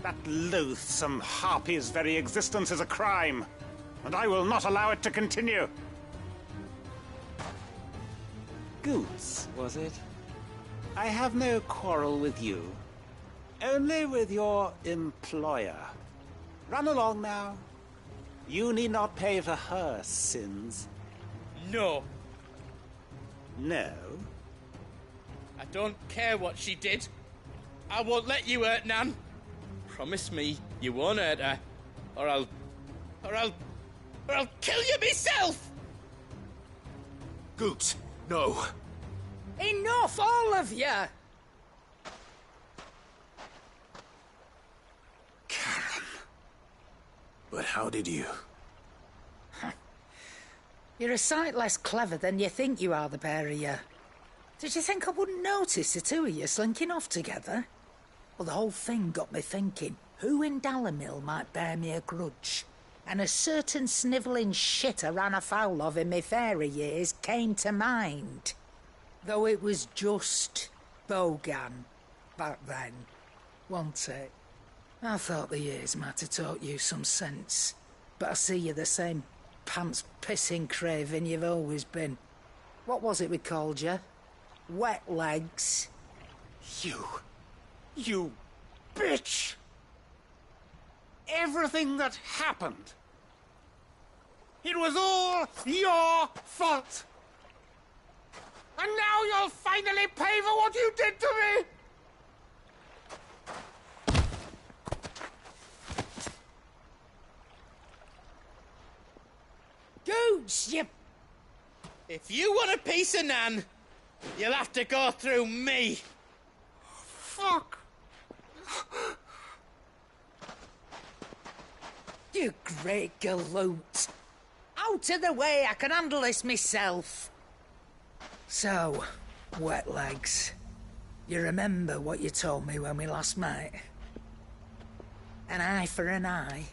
That loathsome harpy's very existence is a crime, and I will not allow it to continue. Goots, was it? I have no quarrel with you. Only with your employer. Run along now. You need not pay for her sins. No. No? I don't care what she did. I won't let you hurt Nan. Promise me you won't hurt her, or I'll kill you myself! Goots, no. Enough, all of you! But how did you? You're a sight less clever than you think you are, the pair of you. Did you think I wouldn't notice the two of you slinking off together? Well, the whole thing got me thinking, who in Dalamil might bear me a grudge? And a certain snivelling shit I ran afoul of in my fairy years came to mind. Though it was just Bogan back then, wasn't it? I thought the years might have taught you some sense, but I see you're the same pants-pissing craven you've always been. What was it we called you? Wet legs? You bitch! Everything that happened, it was all your fault! And now you'll finally pay for what you did to me! Goots, you... If you want a piece of Nan, you'll have to go through me. Fuck! You great galoot. Out of the way, I can handle this myself. So, wet legs, you remember what you told me when we last met? An eye for an eye?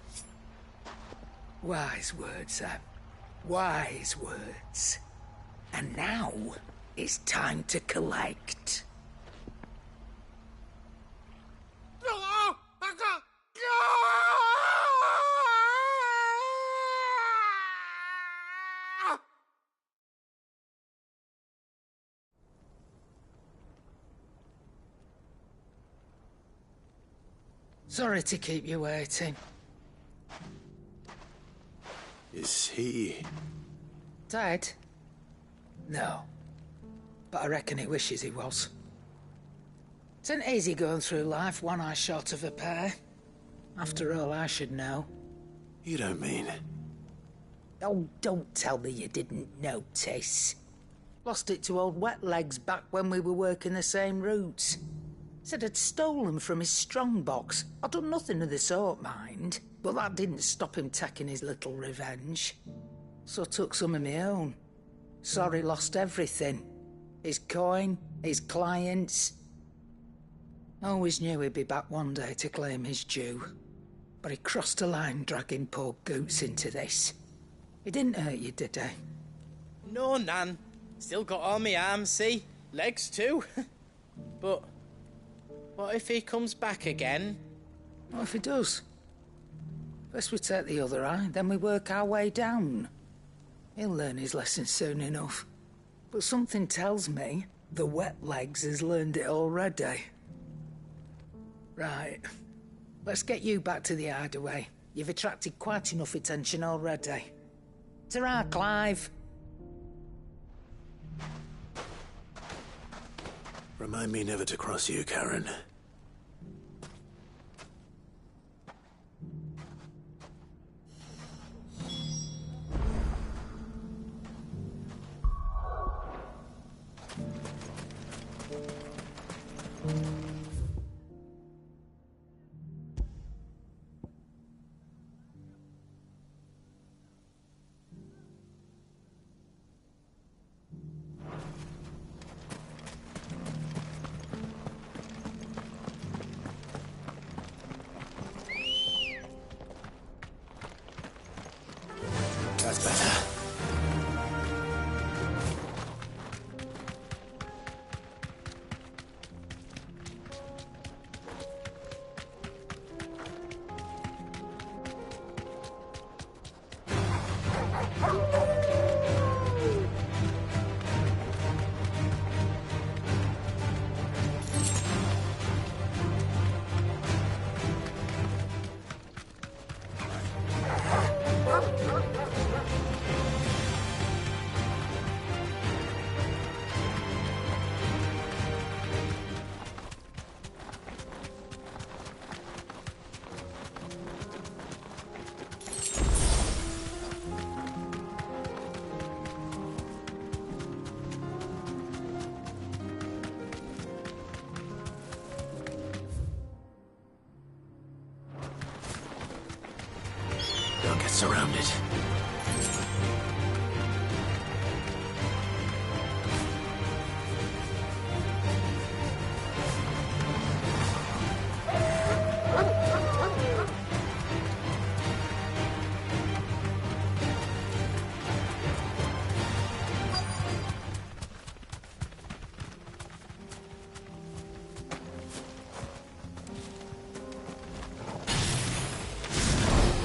Wise words, Sam. Wise words. And now, it's time to collect. Sorry to keep you waiting. Is he... Dead? No. But I reckon he wishes he was. It isn't easy going through life one eye short of a pair. After all, I should know. You don't mean... Oh, don't tell me you didn't notice. Lost it to old Wet Legs back when we were working the same routes. Said I'd stolen from his strongbox. I'd done nothing of the sort, mind. But that didn't stop him taking his little revenge. So I took some of my own. Sorry, lost everything. His coin, his clients. Always knew he'd be back one day to claim his due. But he crossed a line dragging poor Goots into this. He didn't hurt you, did he? No, Nan. Still got all my arms, see? Legs too. But what if he comes back again? What if he does? First we take the other eye, then we work our way down. He'll learn his lesson soon enough. But something tells me the Wet Legs has learned it already. Right. Let's get you back to the hideaway. You've attracted quite enough attention already. Ta-ra, Clive. Remind me never to cross you, Karen. That's better. Don't get surrounded.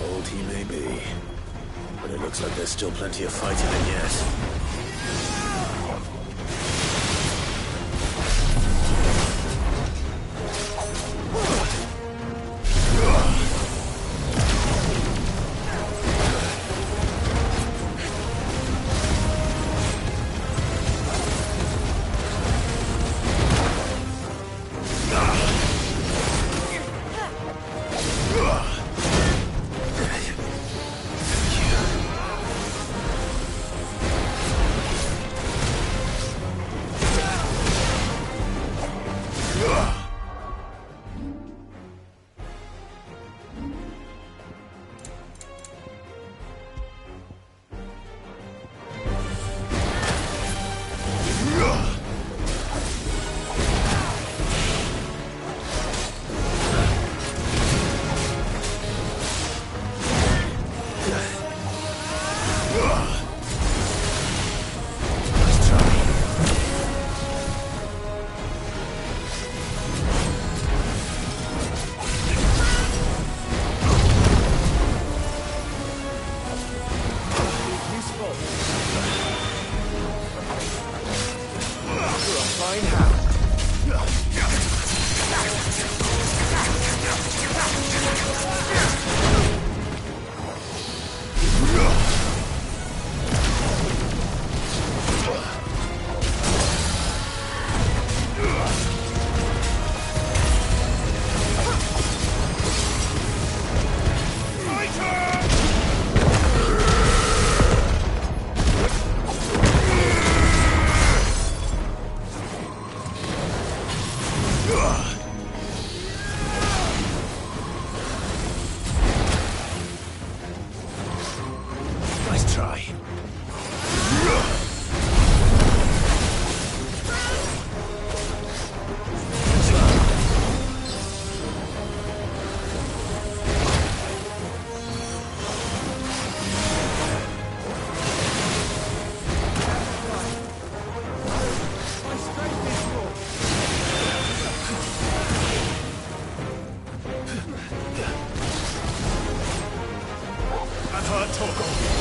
Old he may be, but it looks like there's still plenty of fighting in yet. her, Torgal.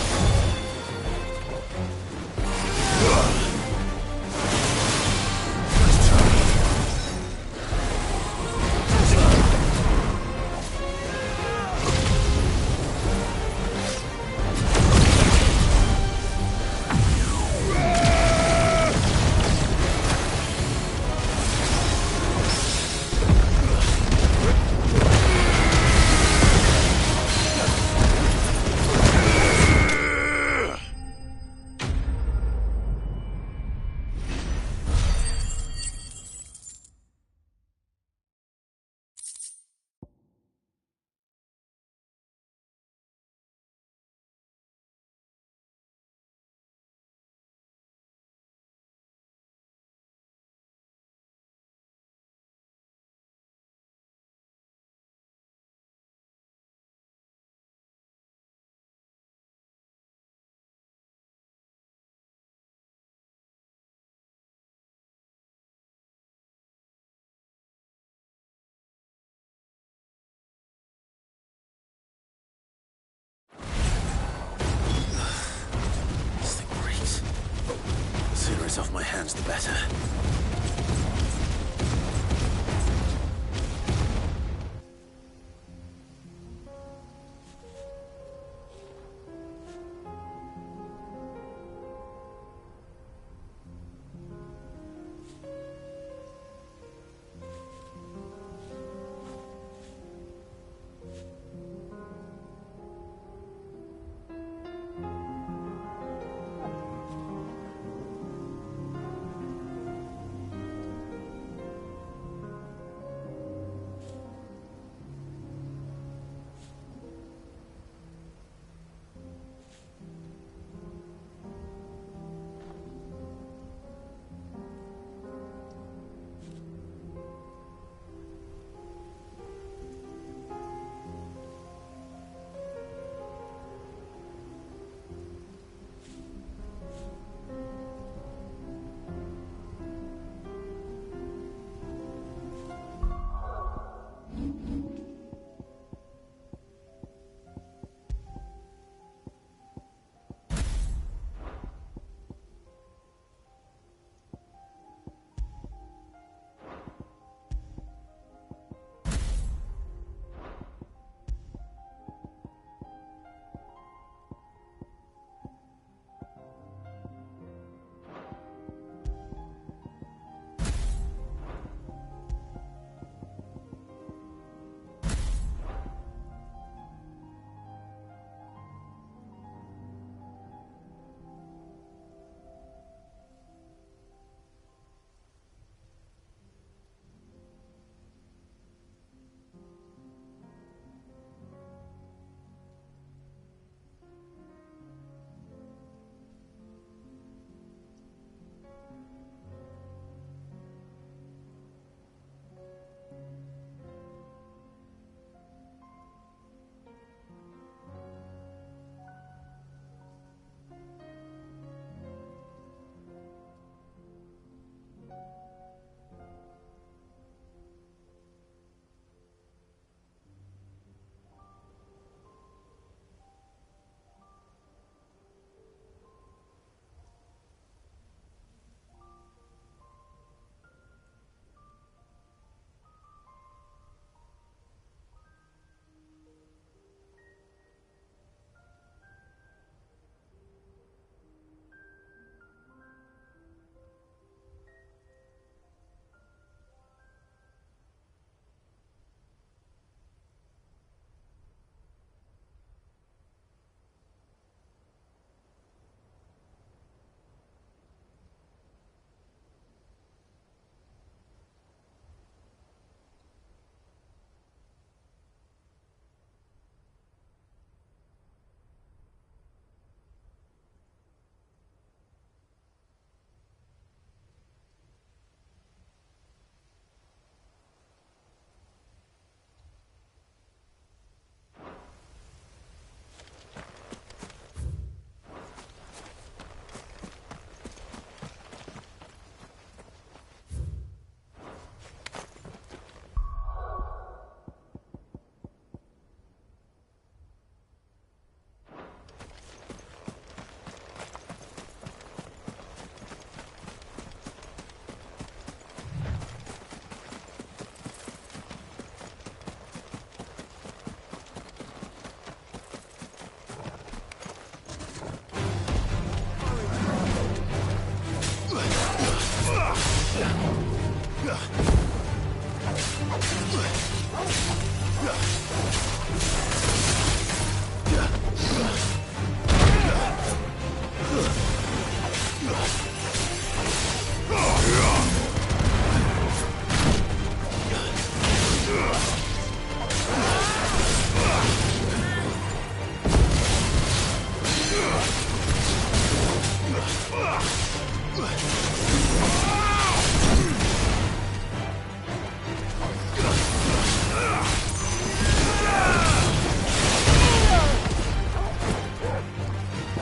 The sooner it's off my hands, the better.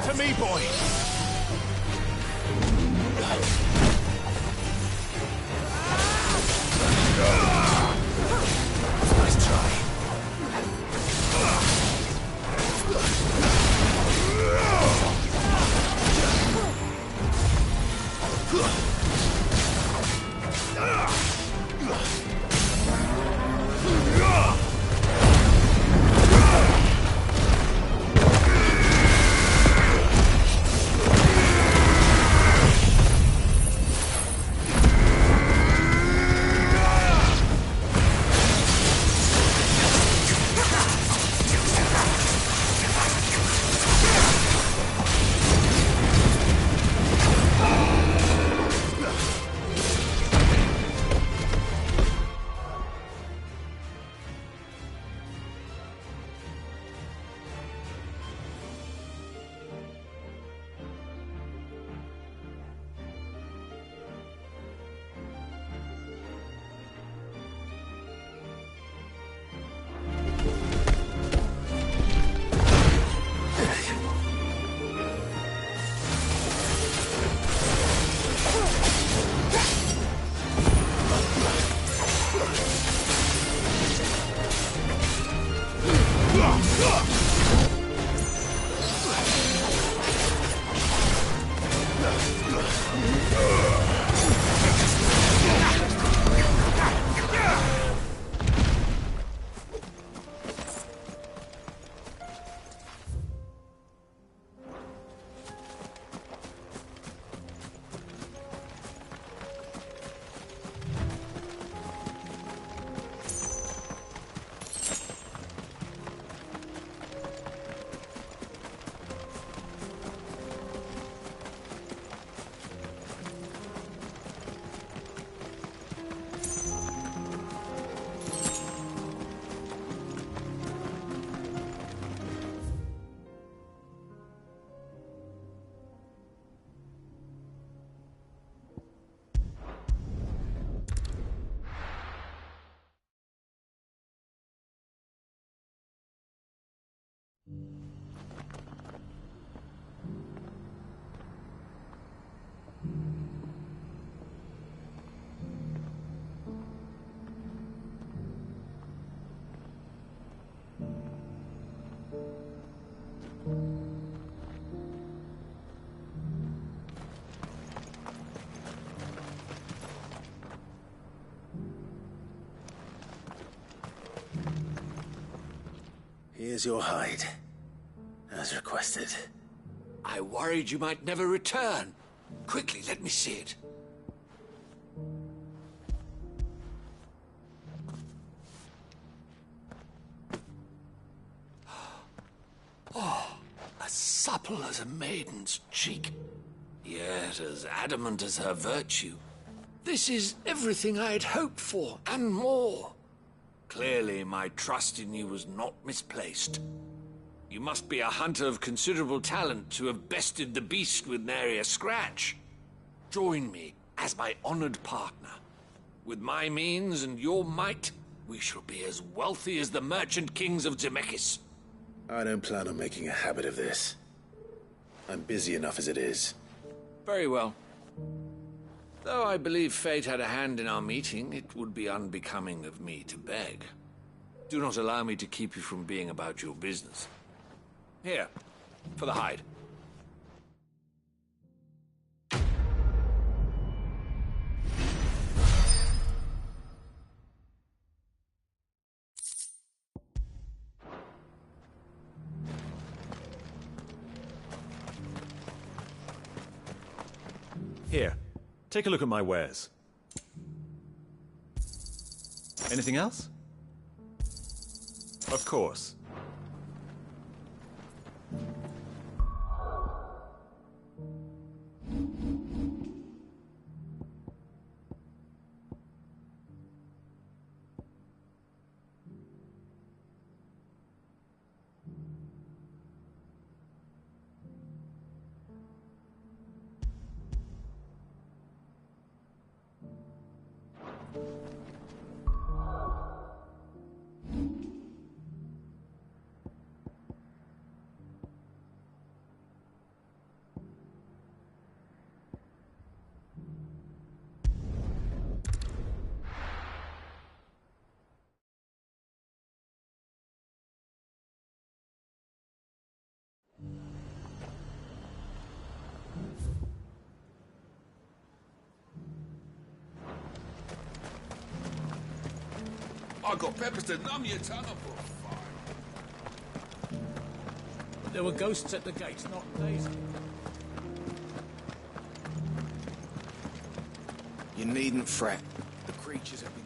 To me, boy! Nice try. Here's your hide, as requested. I worried you might never return. Quickly, let me see it. Oh, as supple as a maiden's cheek, yet as adamant as her virtue. This is everything I had hoped for, and more. Clearly, my trust in you was not misplaced. You must be a hunter of considerable talent to have bested the beast with nary a scratch. Join me as my honored partner. With my means and your might, we shall be as wealthy as the merchant kings of Zemeckis. I don't plan on making a habit of this. I'm busy enough as it is. Very well. Though I believe fate had a hand in our meeting, it would be unbecoming of me to beg. Do not allow me to keep you from being about your business. Here, for the hide. Here, take a look at my wares. Anything else? Of course. I got peppers to numb your tongue up. There were ghosts at the gates, not Daisy. You needn't fret. The creatures have been...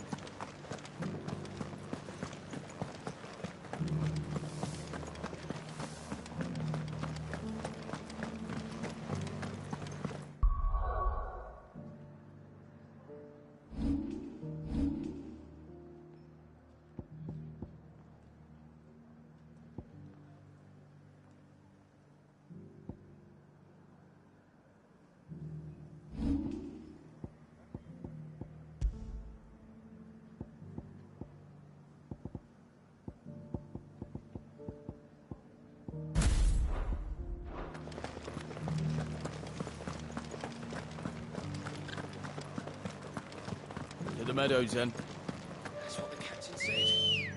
To the meadows, then. That's what the captain said.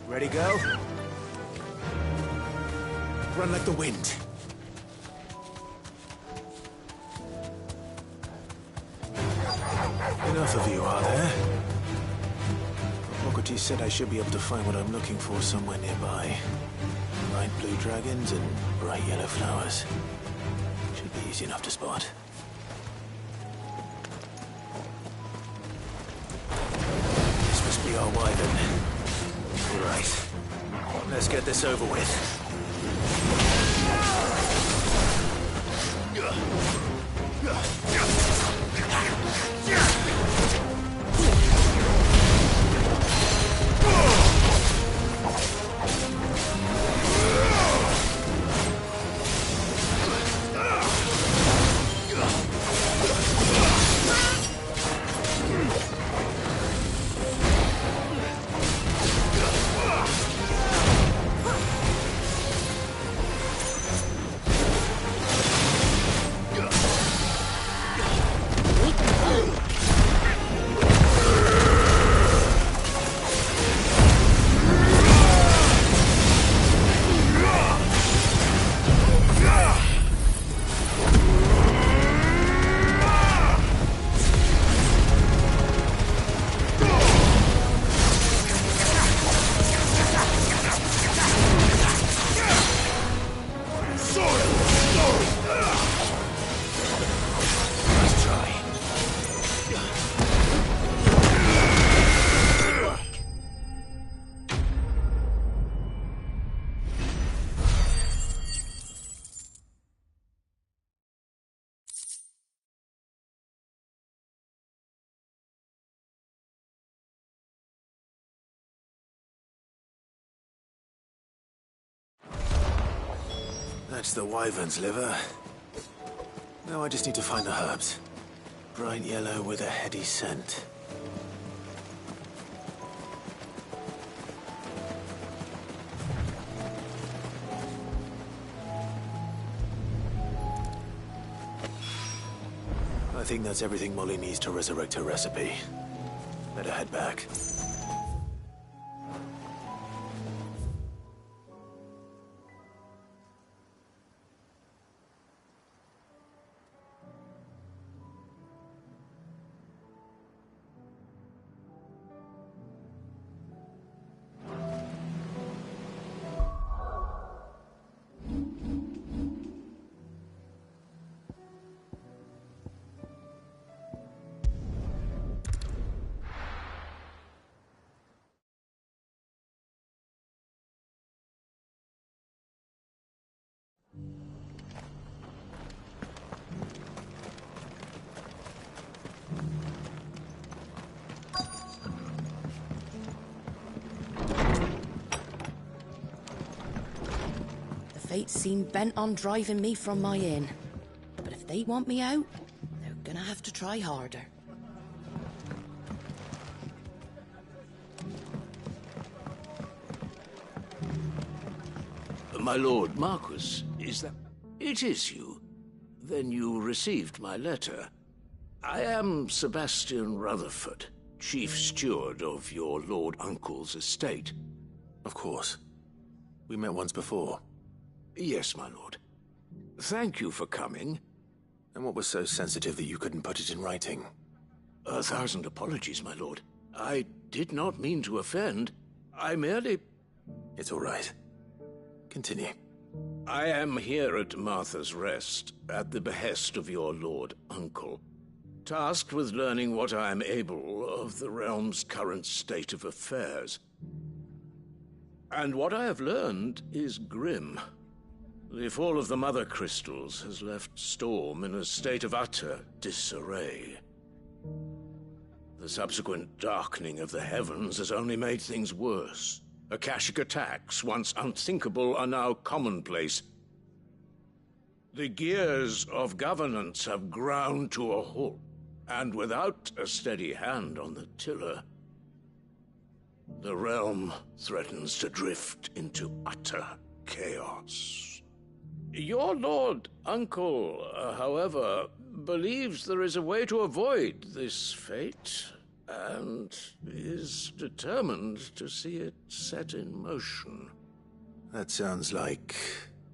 Ready, go? Run like the wind. Enough of you, are there? Socrates said I should be able to find what I'm looking for somewhere nearby. Light blue dragons and bright yellow flowers. Should be easy enough to spot. This must be our wyvern. Right. Let's get this over with. That's the wyvern's liver. Now I just need to find the herbs. Bright yellow with a heady scent. I think that's everything Molly needs to resurrect her recipe. Better head back. Fates seem bent on driving me from my inn. But if they want me out, they're gonna have to try harder. My lord Marquis, is that... It is you. Then you received my letter. I am Sebastian Rutherford, chief steward of your lord uncle's estate. Of course. We met once before. Yes, my lord. Thank you for coming. And what was so sensitive that you couldn't put it in writing? 1,000 apologies, my lord. I did not mean to offend. I merely... It's all right. Continue. I am here at Martha's Rest, at the behest of your lord uncle, tasked with learning what I am able of the realm's current state of affairs. And what I have learned is grim. The fall of the Mother Crystals has left Storm in a state of utter disarray. The subsequent darkening of the heavens has only made things worse. Akashic attacks, once unthinkable, are now commonplace. The gears of governance have ground to a halt, and without a steady hand on the tiller, the realm threatens to drift into utter chaos. Your lord uncle, however, believes there is a way to avoid this fate, and is determined to see it set in motion. That sounds like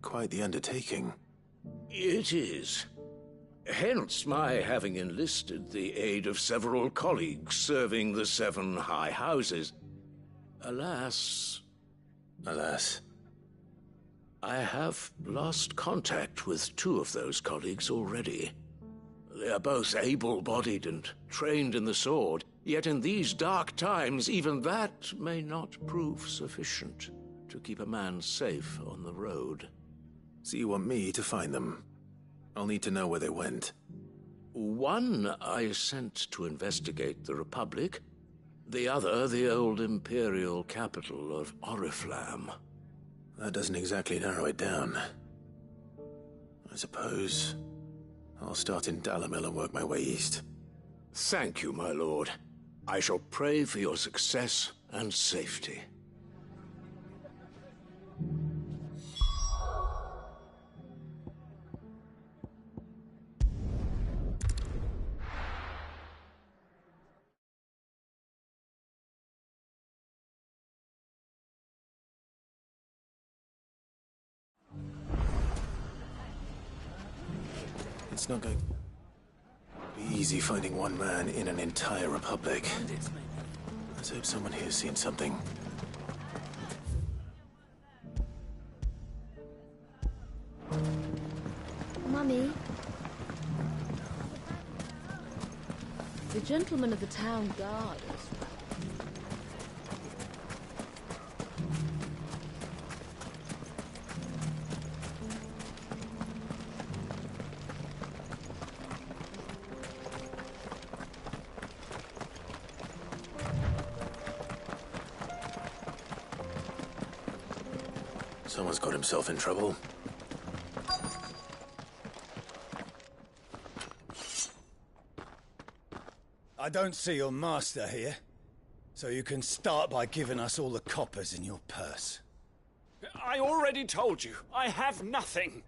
quite the undertaking. It is. Hence my having enlisted the aid of several colleagues serving the 7 high houses. Alas... Alas? I have lost contact with 2 of those colleagues already. They are both able-bodied and trained in the sword, yet in these dark times even that may not prove sufficient to keep a man safe on the road. So you want me to find them? I'll need to know where they went. One I sent to investigate the Republic, the other the old Imperial capital of Oriflamme. That doesn't exactly narrow it down. I suppose I'll start in Dalamil and work my way east. Thank you, my lord. I shall pray for your success and safety. It's not going to be easy finding one man in an entire republic. Let's hope someone here's seen something. Mummy? The gentleman of the town guard is... Someone's got himself in trouble. I don't see your master here, so you can start by giving us all the coppers in your purse. I already told you, I have nothing.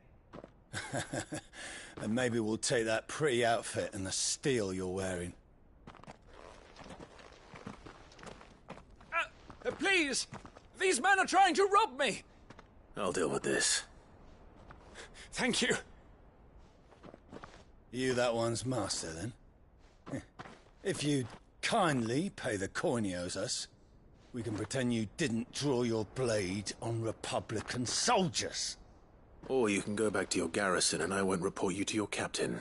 And maybe we'll take that pretty outfit and the steel you're wearing. Please! These men are trying to rob me! I'll deal with this. Thank you. You that one's master, then? If you'd kindly pay the coin he owes us, we can pretend you didn't draw your blade on Republican soldiers. Or you can go back to your garrison and I won't report you to your captain.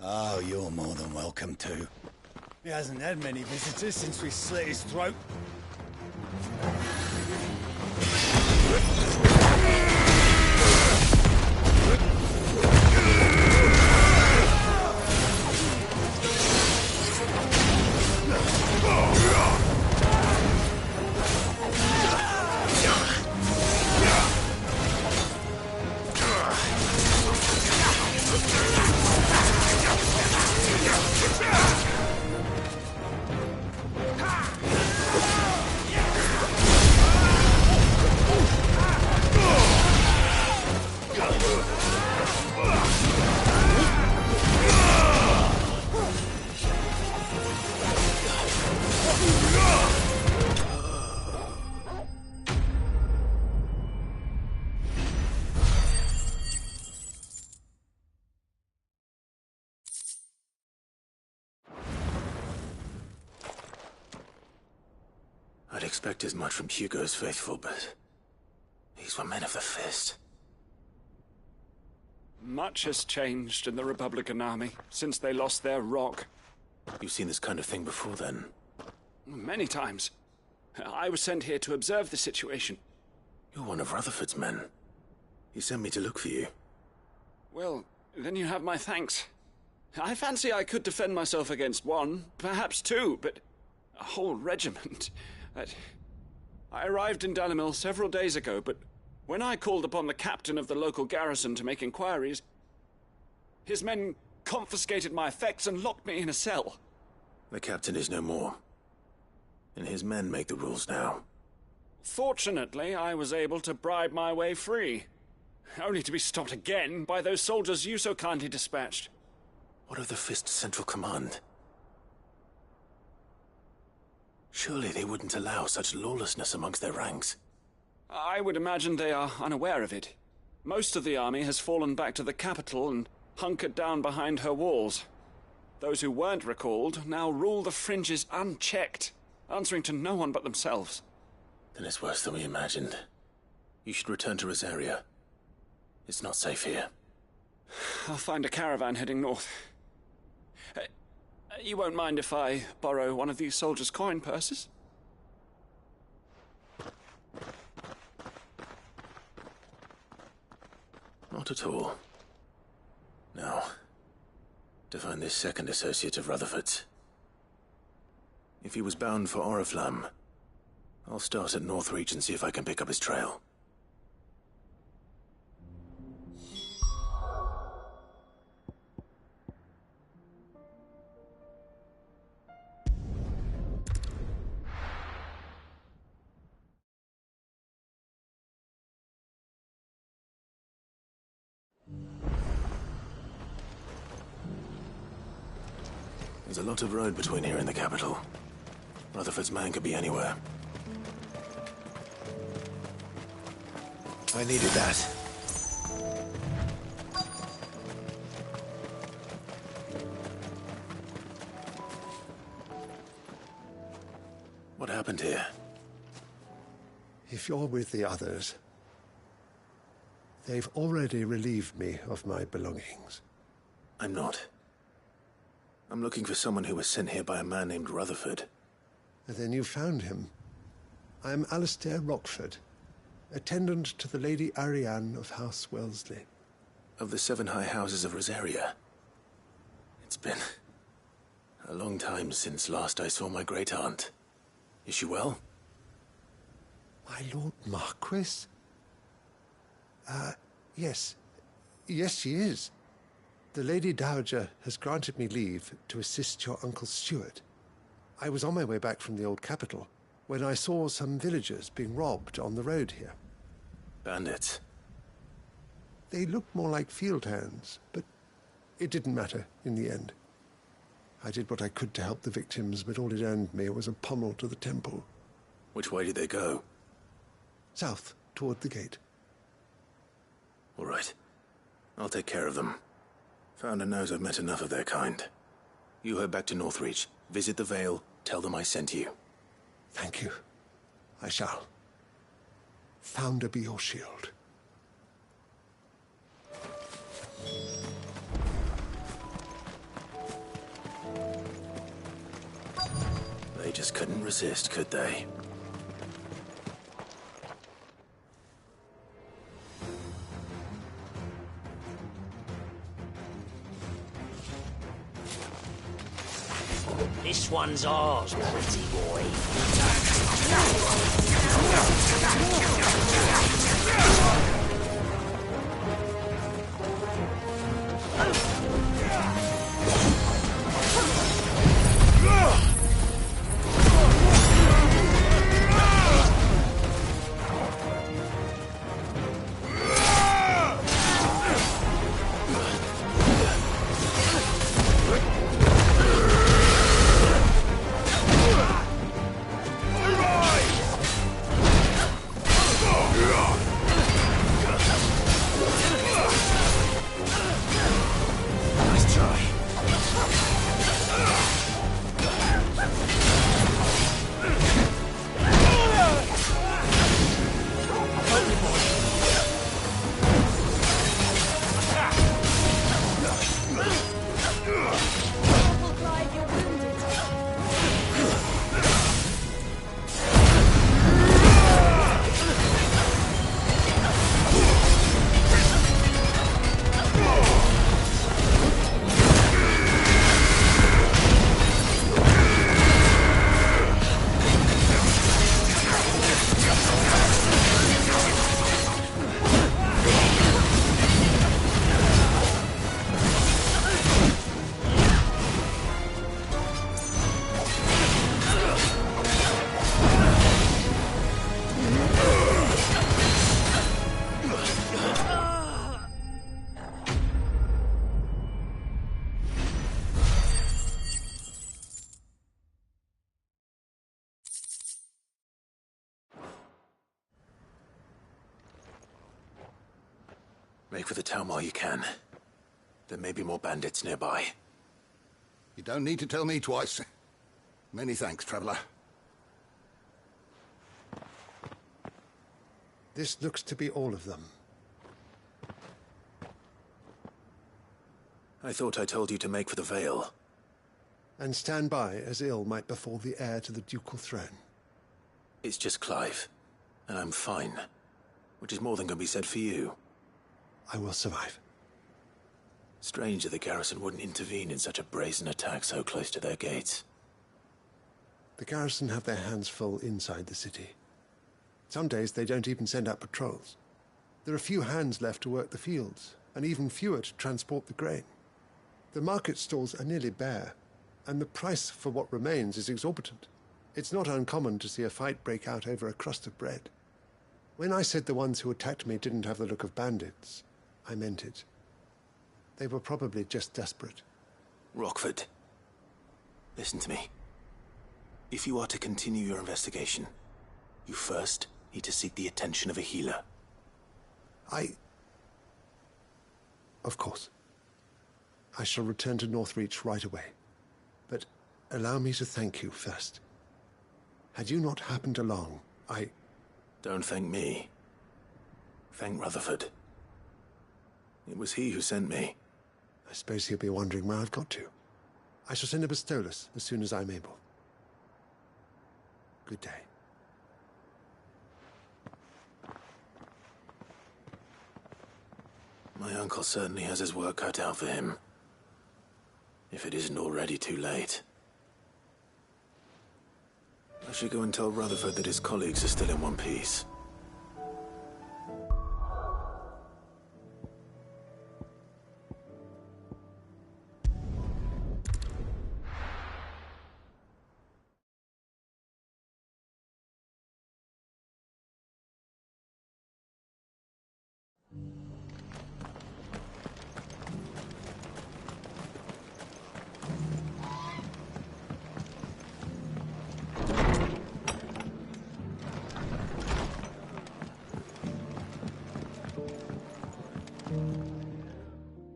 Oh, you're more than welcome to. He hasn't had many visitors since we slit his throat. I'd expect as much from Hugo's faithful, but these were men of the fist. Much has changed in the Republican army since they lost their rock. You've seen this kind of thing before, then? Many times. I was sent here to observe the situation. You're one of Rutherford's men. He sent me to look for you. Well, then you have my thanks. I fancy I could defend myself against one, perhaps two, but a whole regiment. I arrived in Dalimil several days ago, but when I called upon the captain of the local garrison to make inquiries, his men confiscated my effects and locked me in a cell. The captain is no more, and his men make the rules now. Fortunately, I was able to bribe my way free, only to be stopped again by those soldiers you so kindly dispatched. What of the Fist Central Command? Surely they wouldn't allow such lawlessness amongst their ranks. I would imagine they are unaware of it. Most of the army has fallen back to the capital and hunkered down behind her walls. Those who weren't recalled now rule the fringes unchecked, answering to no one but themselves. Then it's worse than we imagined. You should return to Rosaria. It's not safe here. I'll find a caravan heading north. You won't mind if I borrow one of these soldiers' coin purses? Not at all. Now, to find this second associate of Rutherford's. If he was bound for Oriflamme, I'll start at Northreach and see if I can pick up his trail. There's a lot of road between here and the capital. Rutherford's man could be anywhere. I needed that. What happened here? If you're with the others, they've already relieved me of my belongings. I'm not. I'm looking for someone who was sent here by a man named Rutherford. And then you found him. I am Alistair Rockford, attendant to the Lady Ariane of House Wellesley. Of the 7 high houses of Rosaria. It's been a long time since last I saw my great-aunt. Is she well? My Lord Marquis? Yes. Yes, she is. The Lady Dowager has granted me leave to assist your Uncle Stuart. I was on my way back from the old capital when I saw some villagers being robbed on the road here. Bandits? They looked more like field hands, but it didn't matter in the end. I did what I could to help the victims, but all it earned me was a pommel to the temple. Which way did they go? South, toward the gate. All right. I'll take care of them. Founder knows I've met enough of their kind. You head back to Northreach, visit the Vale, tell them I sent you. Thank you. I shall. Founder be your shield. They just couldn't resist, could they? This one's ours, pretty boy. Make for the town while you can. There may be more bandits nearby. You don't need to tell me twice. Many thanks, traveler. This looks to be all of them. I thought I told you to make for the Vale. And stand by as ill might befall the heir to the ducal throne. It's just Clive, and I'm fine. Which is more than can be said for you. I will survive. Strange that the garrison wouldn't intervene in such a brazen attack so close to their gates. The garrison have their hands full inside the city. Some days they don't even send out patrols. There are few hands left to work the fields, and even fewer to transport the grain. The market stalls are nearly bare, and the price for what remains is exorbitant. It's not uncommon to see a fight break out over a crust of bread. When I said the ones who attacked me didn't have the look of bandits, I meant it. They were probably just desperate. Rockford, listen to me. If you are to continue your investigation, you first need to seek the attention of a healer. Of course. I shall return to Northreach right away. But allow me to thank you first. Had you not happened along, Don't thank me. Thank Rutherford. It was he who sent me. I suppose he'll be wondering where I've got to. I shall send a Bistolus as soon as I'm able. Good day. My uncle certainly has his work cut out for him. If it isn't already too late. I should go and tell Rutherford that his colleagues are still in one piece.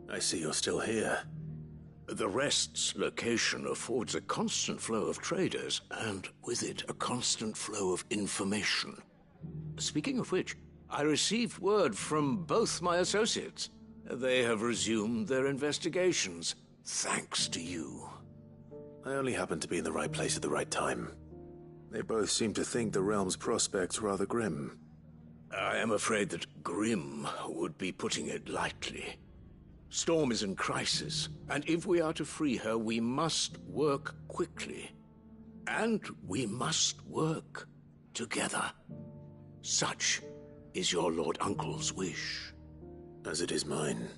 I see you're still here. The Rest's location affords a constant flow of traders, and with it, a constant flow of information. Speaking of which, I received word from both my associates. They have resumed their investigations, thanks to you. I only happened to be in the right place at the right time. They both seem to think the realm's prospects rather grim. I am afraid that grim would be putting it lightly. Storm is in crisis, and if we are to free her, we must work quickly. And we must work together. Such is your Lord Uncle's wish. As it is mine.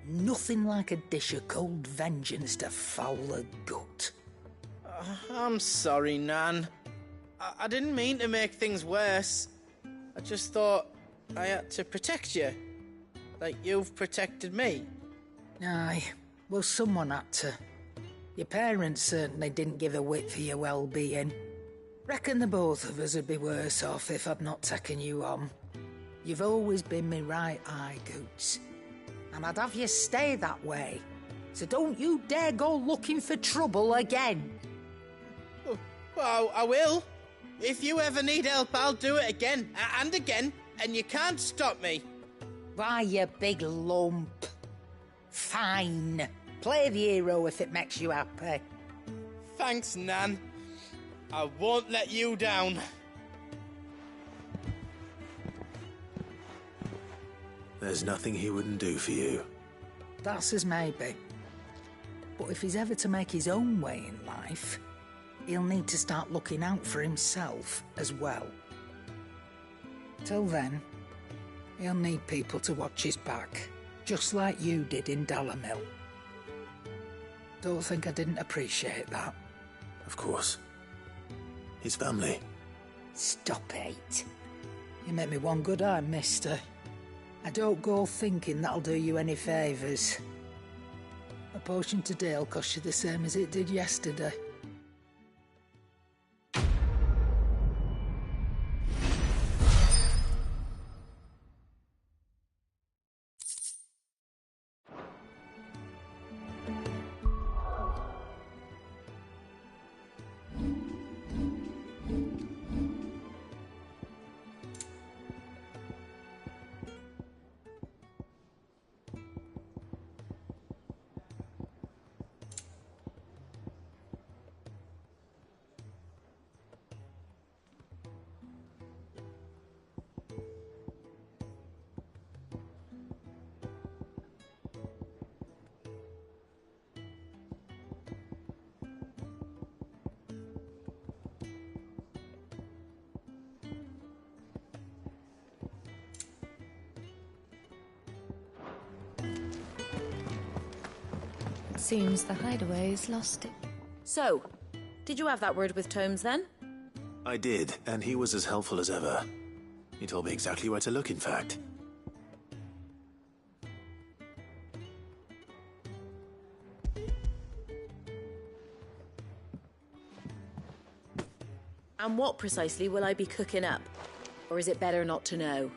Nothing like a dish of cold vengeance to foul the gut. I'm sorry, Nan. I didn't mean to make things worse. I just thought I had to protect you. Like you've protected me. Aye, well, someone had to. Your parents certainly didn't give a whit for your well-being. Reckon the both of us would be worse off if I'd not taken you on. You've always been me right eye, Goots. And I'd have you stay that way. So don't you dare go looking for trouble again. Well, I will. If you ever need help, I'll do it again and again, and you can't stop me. Why, you big lump. Fine. Play the hero if it makes you happy. Thanks, Nan. I won't let you down. There's nothing he wouldn't do for you. That's as maybe. But if he's ever to make his own way in life, he'll need to start looking out for himself as well. Till then, he'll need people to watch his back, just like you did in Dalamil. Don't think I didn't appreciate that. Of course. His family. Stop it. You make me one good eye, mister. I don't go thinking that'll do you any favours. A potion today'll cost you the same as it did yesterday. Seems the hideaway's lost it. So, did you have that word with Tomes then? I did, and he was as helpful as ever. He told me exactly where to look, in fact. And what precisely will I be cooking up? Or is it better not to know?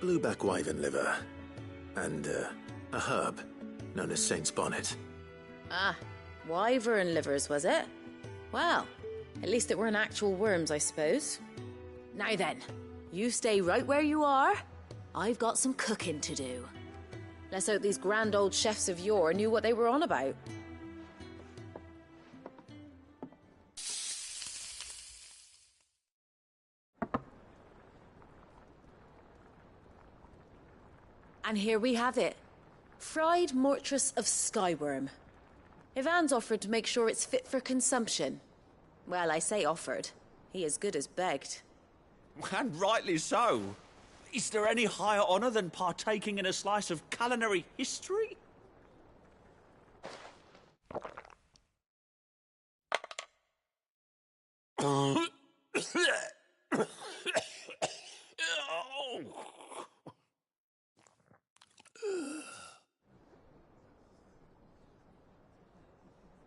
Blueback wyvern liver. And, a herb known as Saint's Bonnet. Ah, wyvern livers, was it? Well, at least it weren't actual worms, I suppose. Now then, you stay right where you are. I've got some cooking to do. Let's hope these grand old chefs of yore knew what they were on about. And here we have it. Fried mortress of skyworm. Ivan's offered to make sure it's fit for consumption. Well, I say offered. He as good as begged. And rightly so. Is there any higher honour than partaking in a slice of culinary history?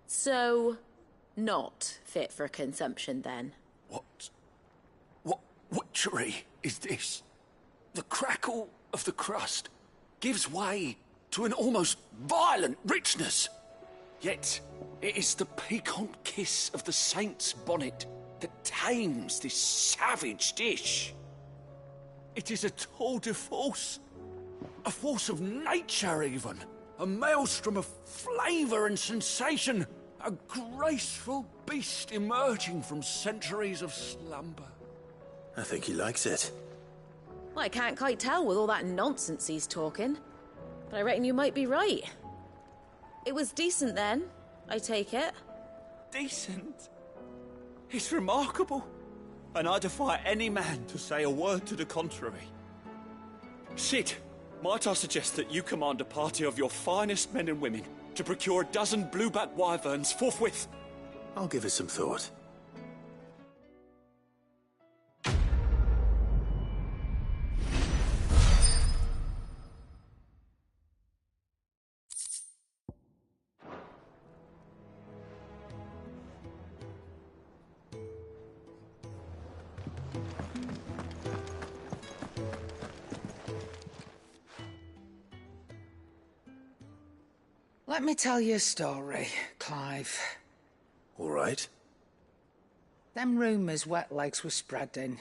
So, not fit for consumption then? What witchery is this? The crackle of the crust gives way to an almost violent richness. Yet, it is the piquant kiss of the saint's bonnet that tames this savage dish. It is a tour de force, a force of nature even, a maelstrom of flavour and sensation, a graceful beast emerging from centuries of slumber. I think he likes it. Well, I can't quite tell with all that nonsense he's talking, but I reckon you might be right. It was decent then, I take it. Decent? It's remarkable, and I defy any man to say a word to the contrary. Sid, might I suggest that you command a party of your finest men and women to procure a dozen blueback wyverns forthwith? I'll give it some thought. Let me tell you a story, Clive. All right. Them rumours wet legs were spreading.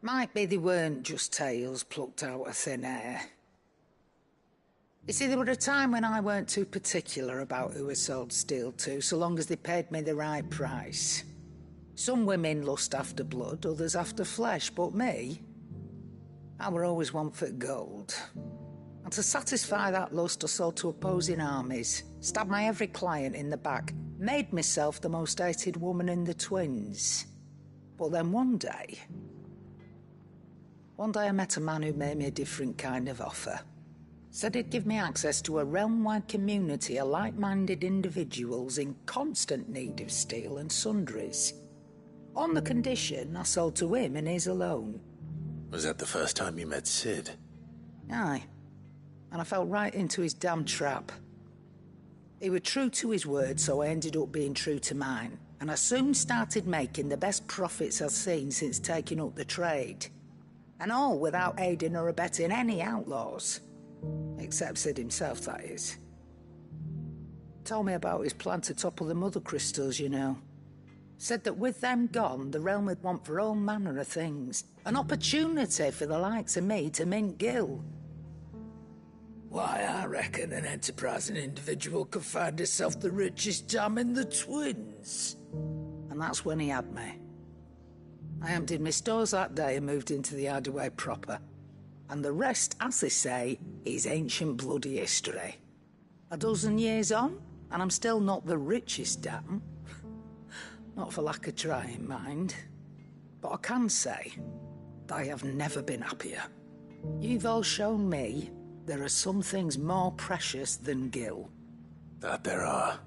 Might be they weren't just tales plucked out of thin air. You see, there were a time when I weren't too particular about who I sold steel to, so long as they paid me the right price. Some women lust after blood, others after flesh, but me, I were always one for gold. And to satisfy that lust, I sold to opposing armies, stabbed my every client in the back, made myself the most hated woman in the twins. But then one day I met a man who made me a different kind of offer. Said he'd give me access to a realm-wide community of like-minded individuals in constant need of steel and sundries. On the condition I sold to him and his alone. Was that the first time you met Sid? Aye. And I fell right into his damn trap. He was true to his word, so I ended up being true to mine. And I soon started making the best profits I've seen since taking up the trade. And all without aiding or abetting any outlaws. Except Sid himself, that is. Told me about his plan to topple the mother crystals, you know. Said that with them gone, the realm would want for all manner of things. An opportunity for the likes of me to mint Gil. Why, I reckon an enterprising individual could find himself the richest dam in the twins. And that's when he had me. I emptied my stores that day and moved into the hideaway proper. And the rest, as they say, is ancient bloody history. A dozen years on, and I'm still not the richest dam. Not for lack of trying, mind. But I can say, I have never been happier. You've all shown me there are some things more precious than Gil. That there are.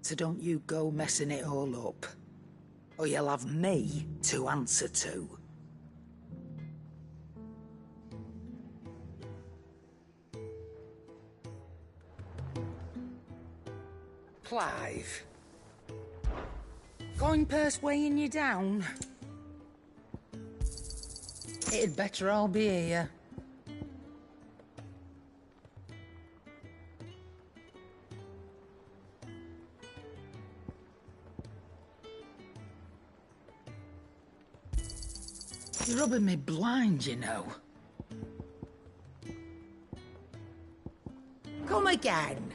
So don't you go messing it all up. Or you'll have me to answer to. Clive. Coin purse weighing you down? It'd better all be here. You're rubbing me blind, you know. Come again.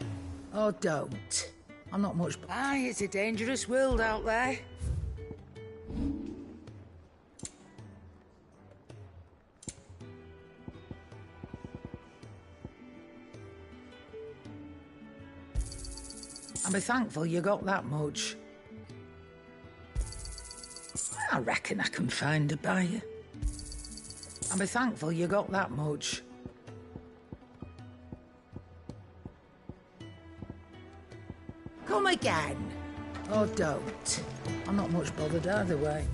Or don't. I'm not much... Aye, it's a dangerous world out there. I'll be thankful you got that much. I reckon I can find a buyer. I'll be thankful you got that much. Come again. Or don't. I'm not much bothered either way.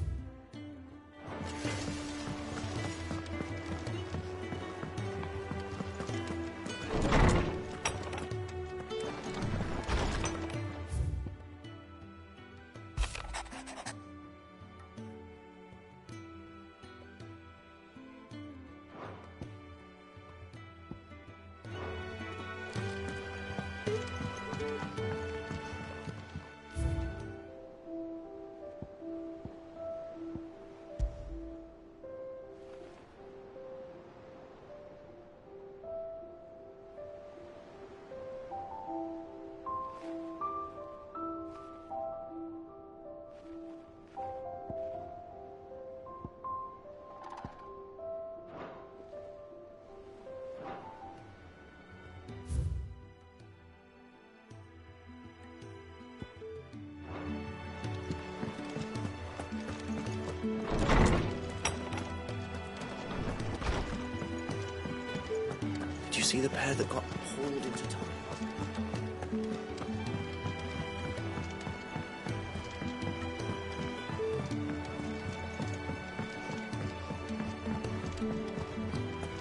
Do you see the pair that got pulled into time?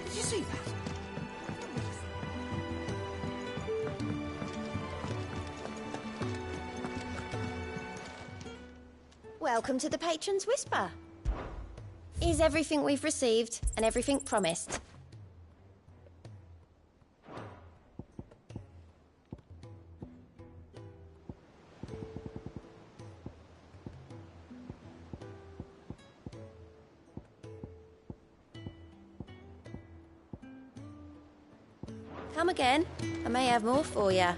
Did you see that? Welcome to the Patron's Whisper. Is everything we've received and everything promised? Come again. I may have more for you.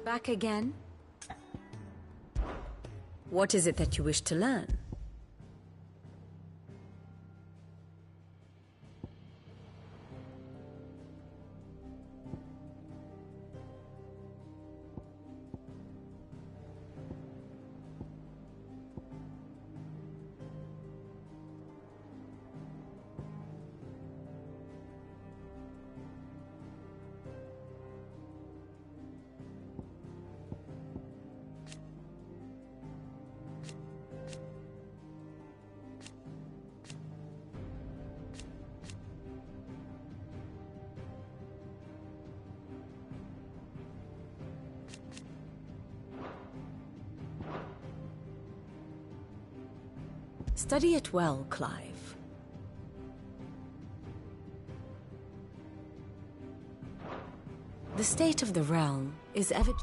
Back again? What is it that you wish to learn? Study it well, Clive. The state of the realm is evident.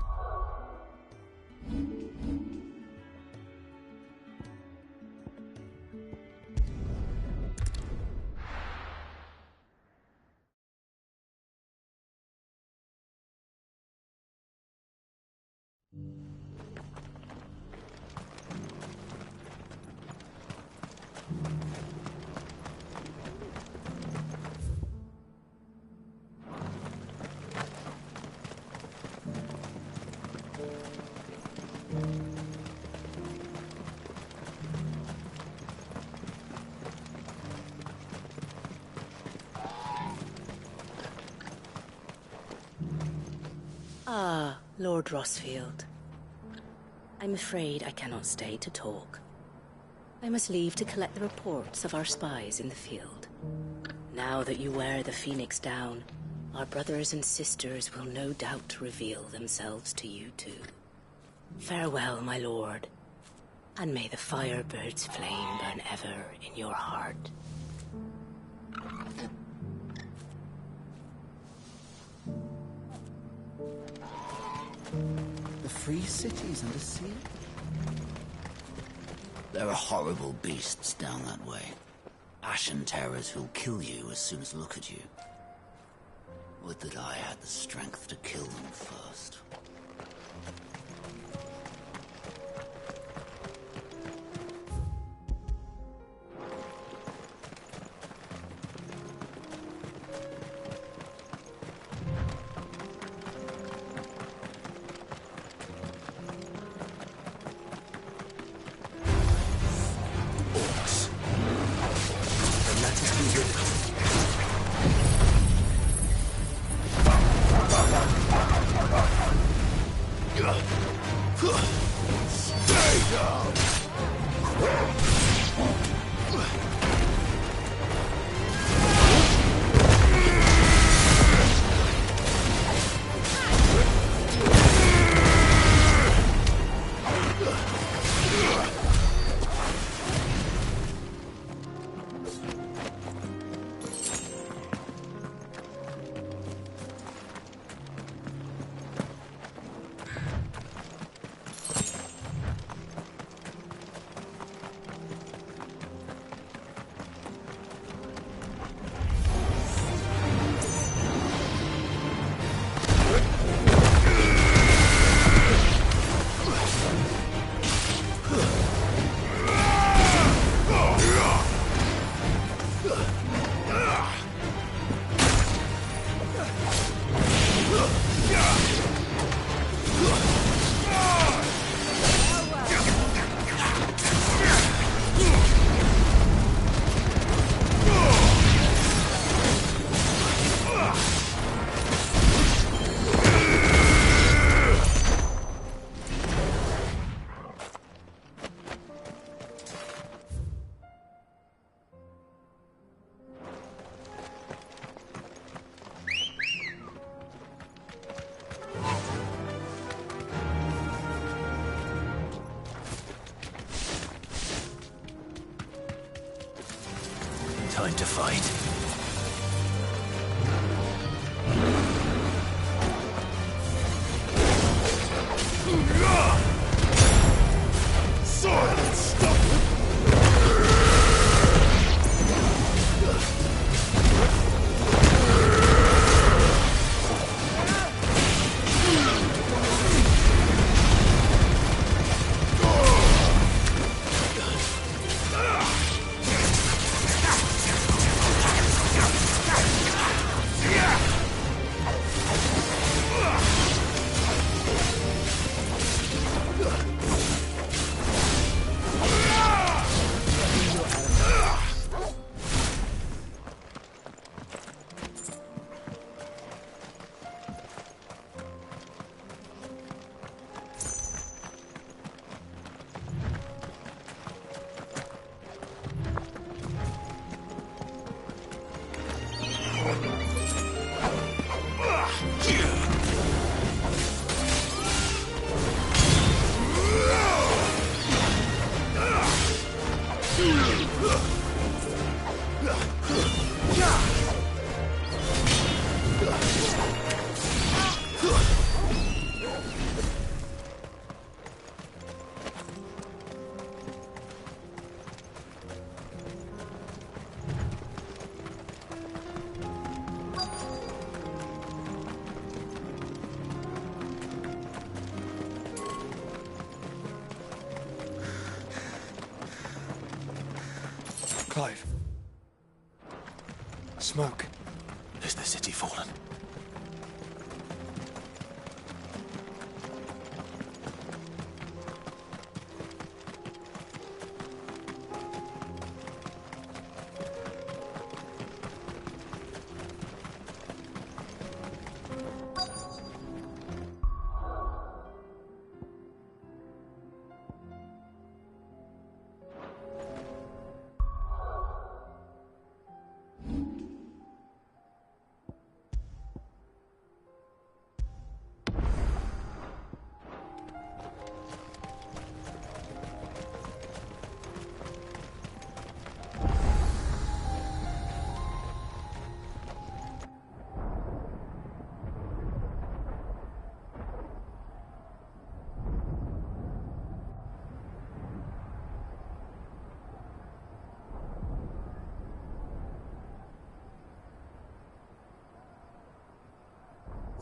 Ah, Lord Rosfield. I'm afraid I cannot stay to talk. I must leave to collect the reports of our spies in the field. Now that you wear the Phoenix down, our brothers and sisters will no doubt reveal themselves to you too. Farewell, my lord, and may the Firebird's flame burn ever in your heart. The free cities under sea? There are horrible beasts down that way. Ashen terrors who'll kill you as soon as they look at you. Would that I had the strength to kill them first. Time to fight. Silence! Stop it! Clive. Smoke. Is the city fallen?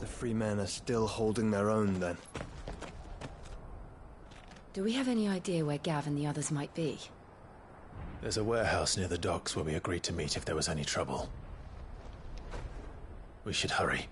The free men are still holding their own, then. Do we have any idea where Gav and the others might be? There's a warehouse near the docks where we agreed to meet if there was any trouble. We should hurry.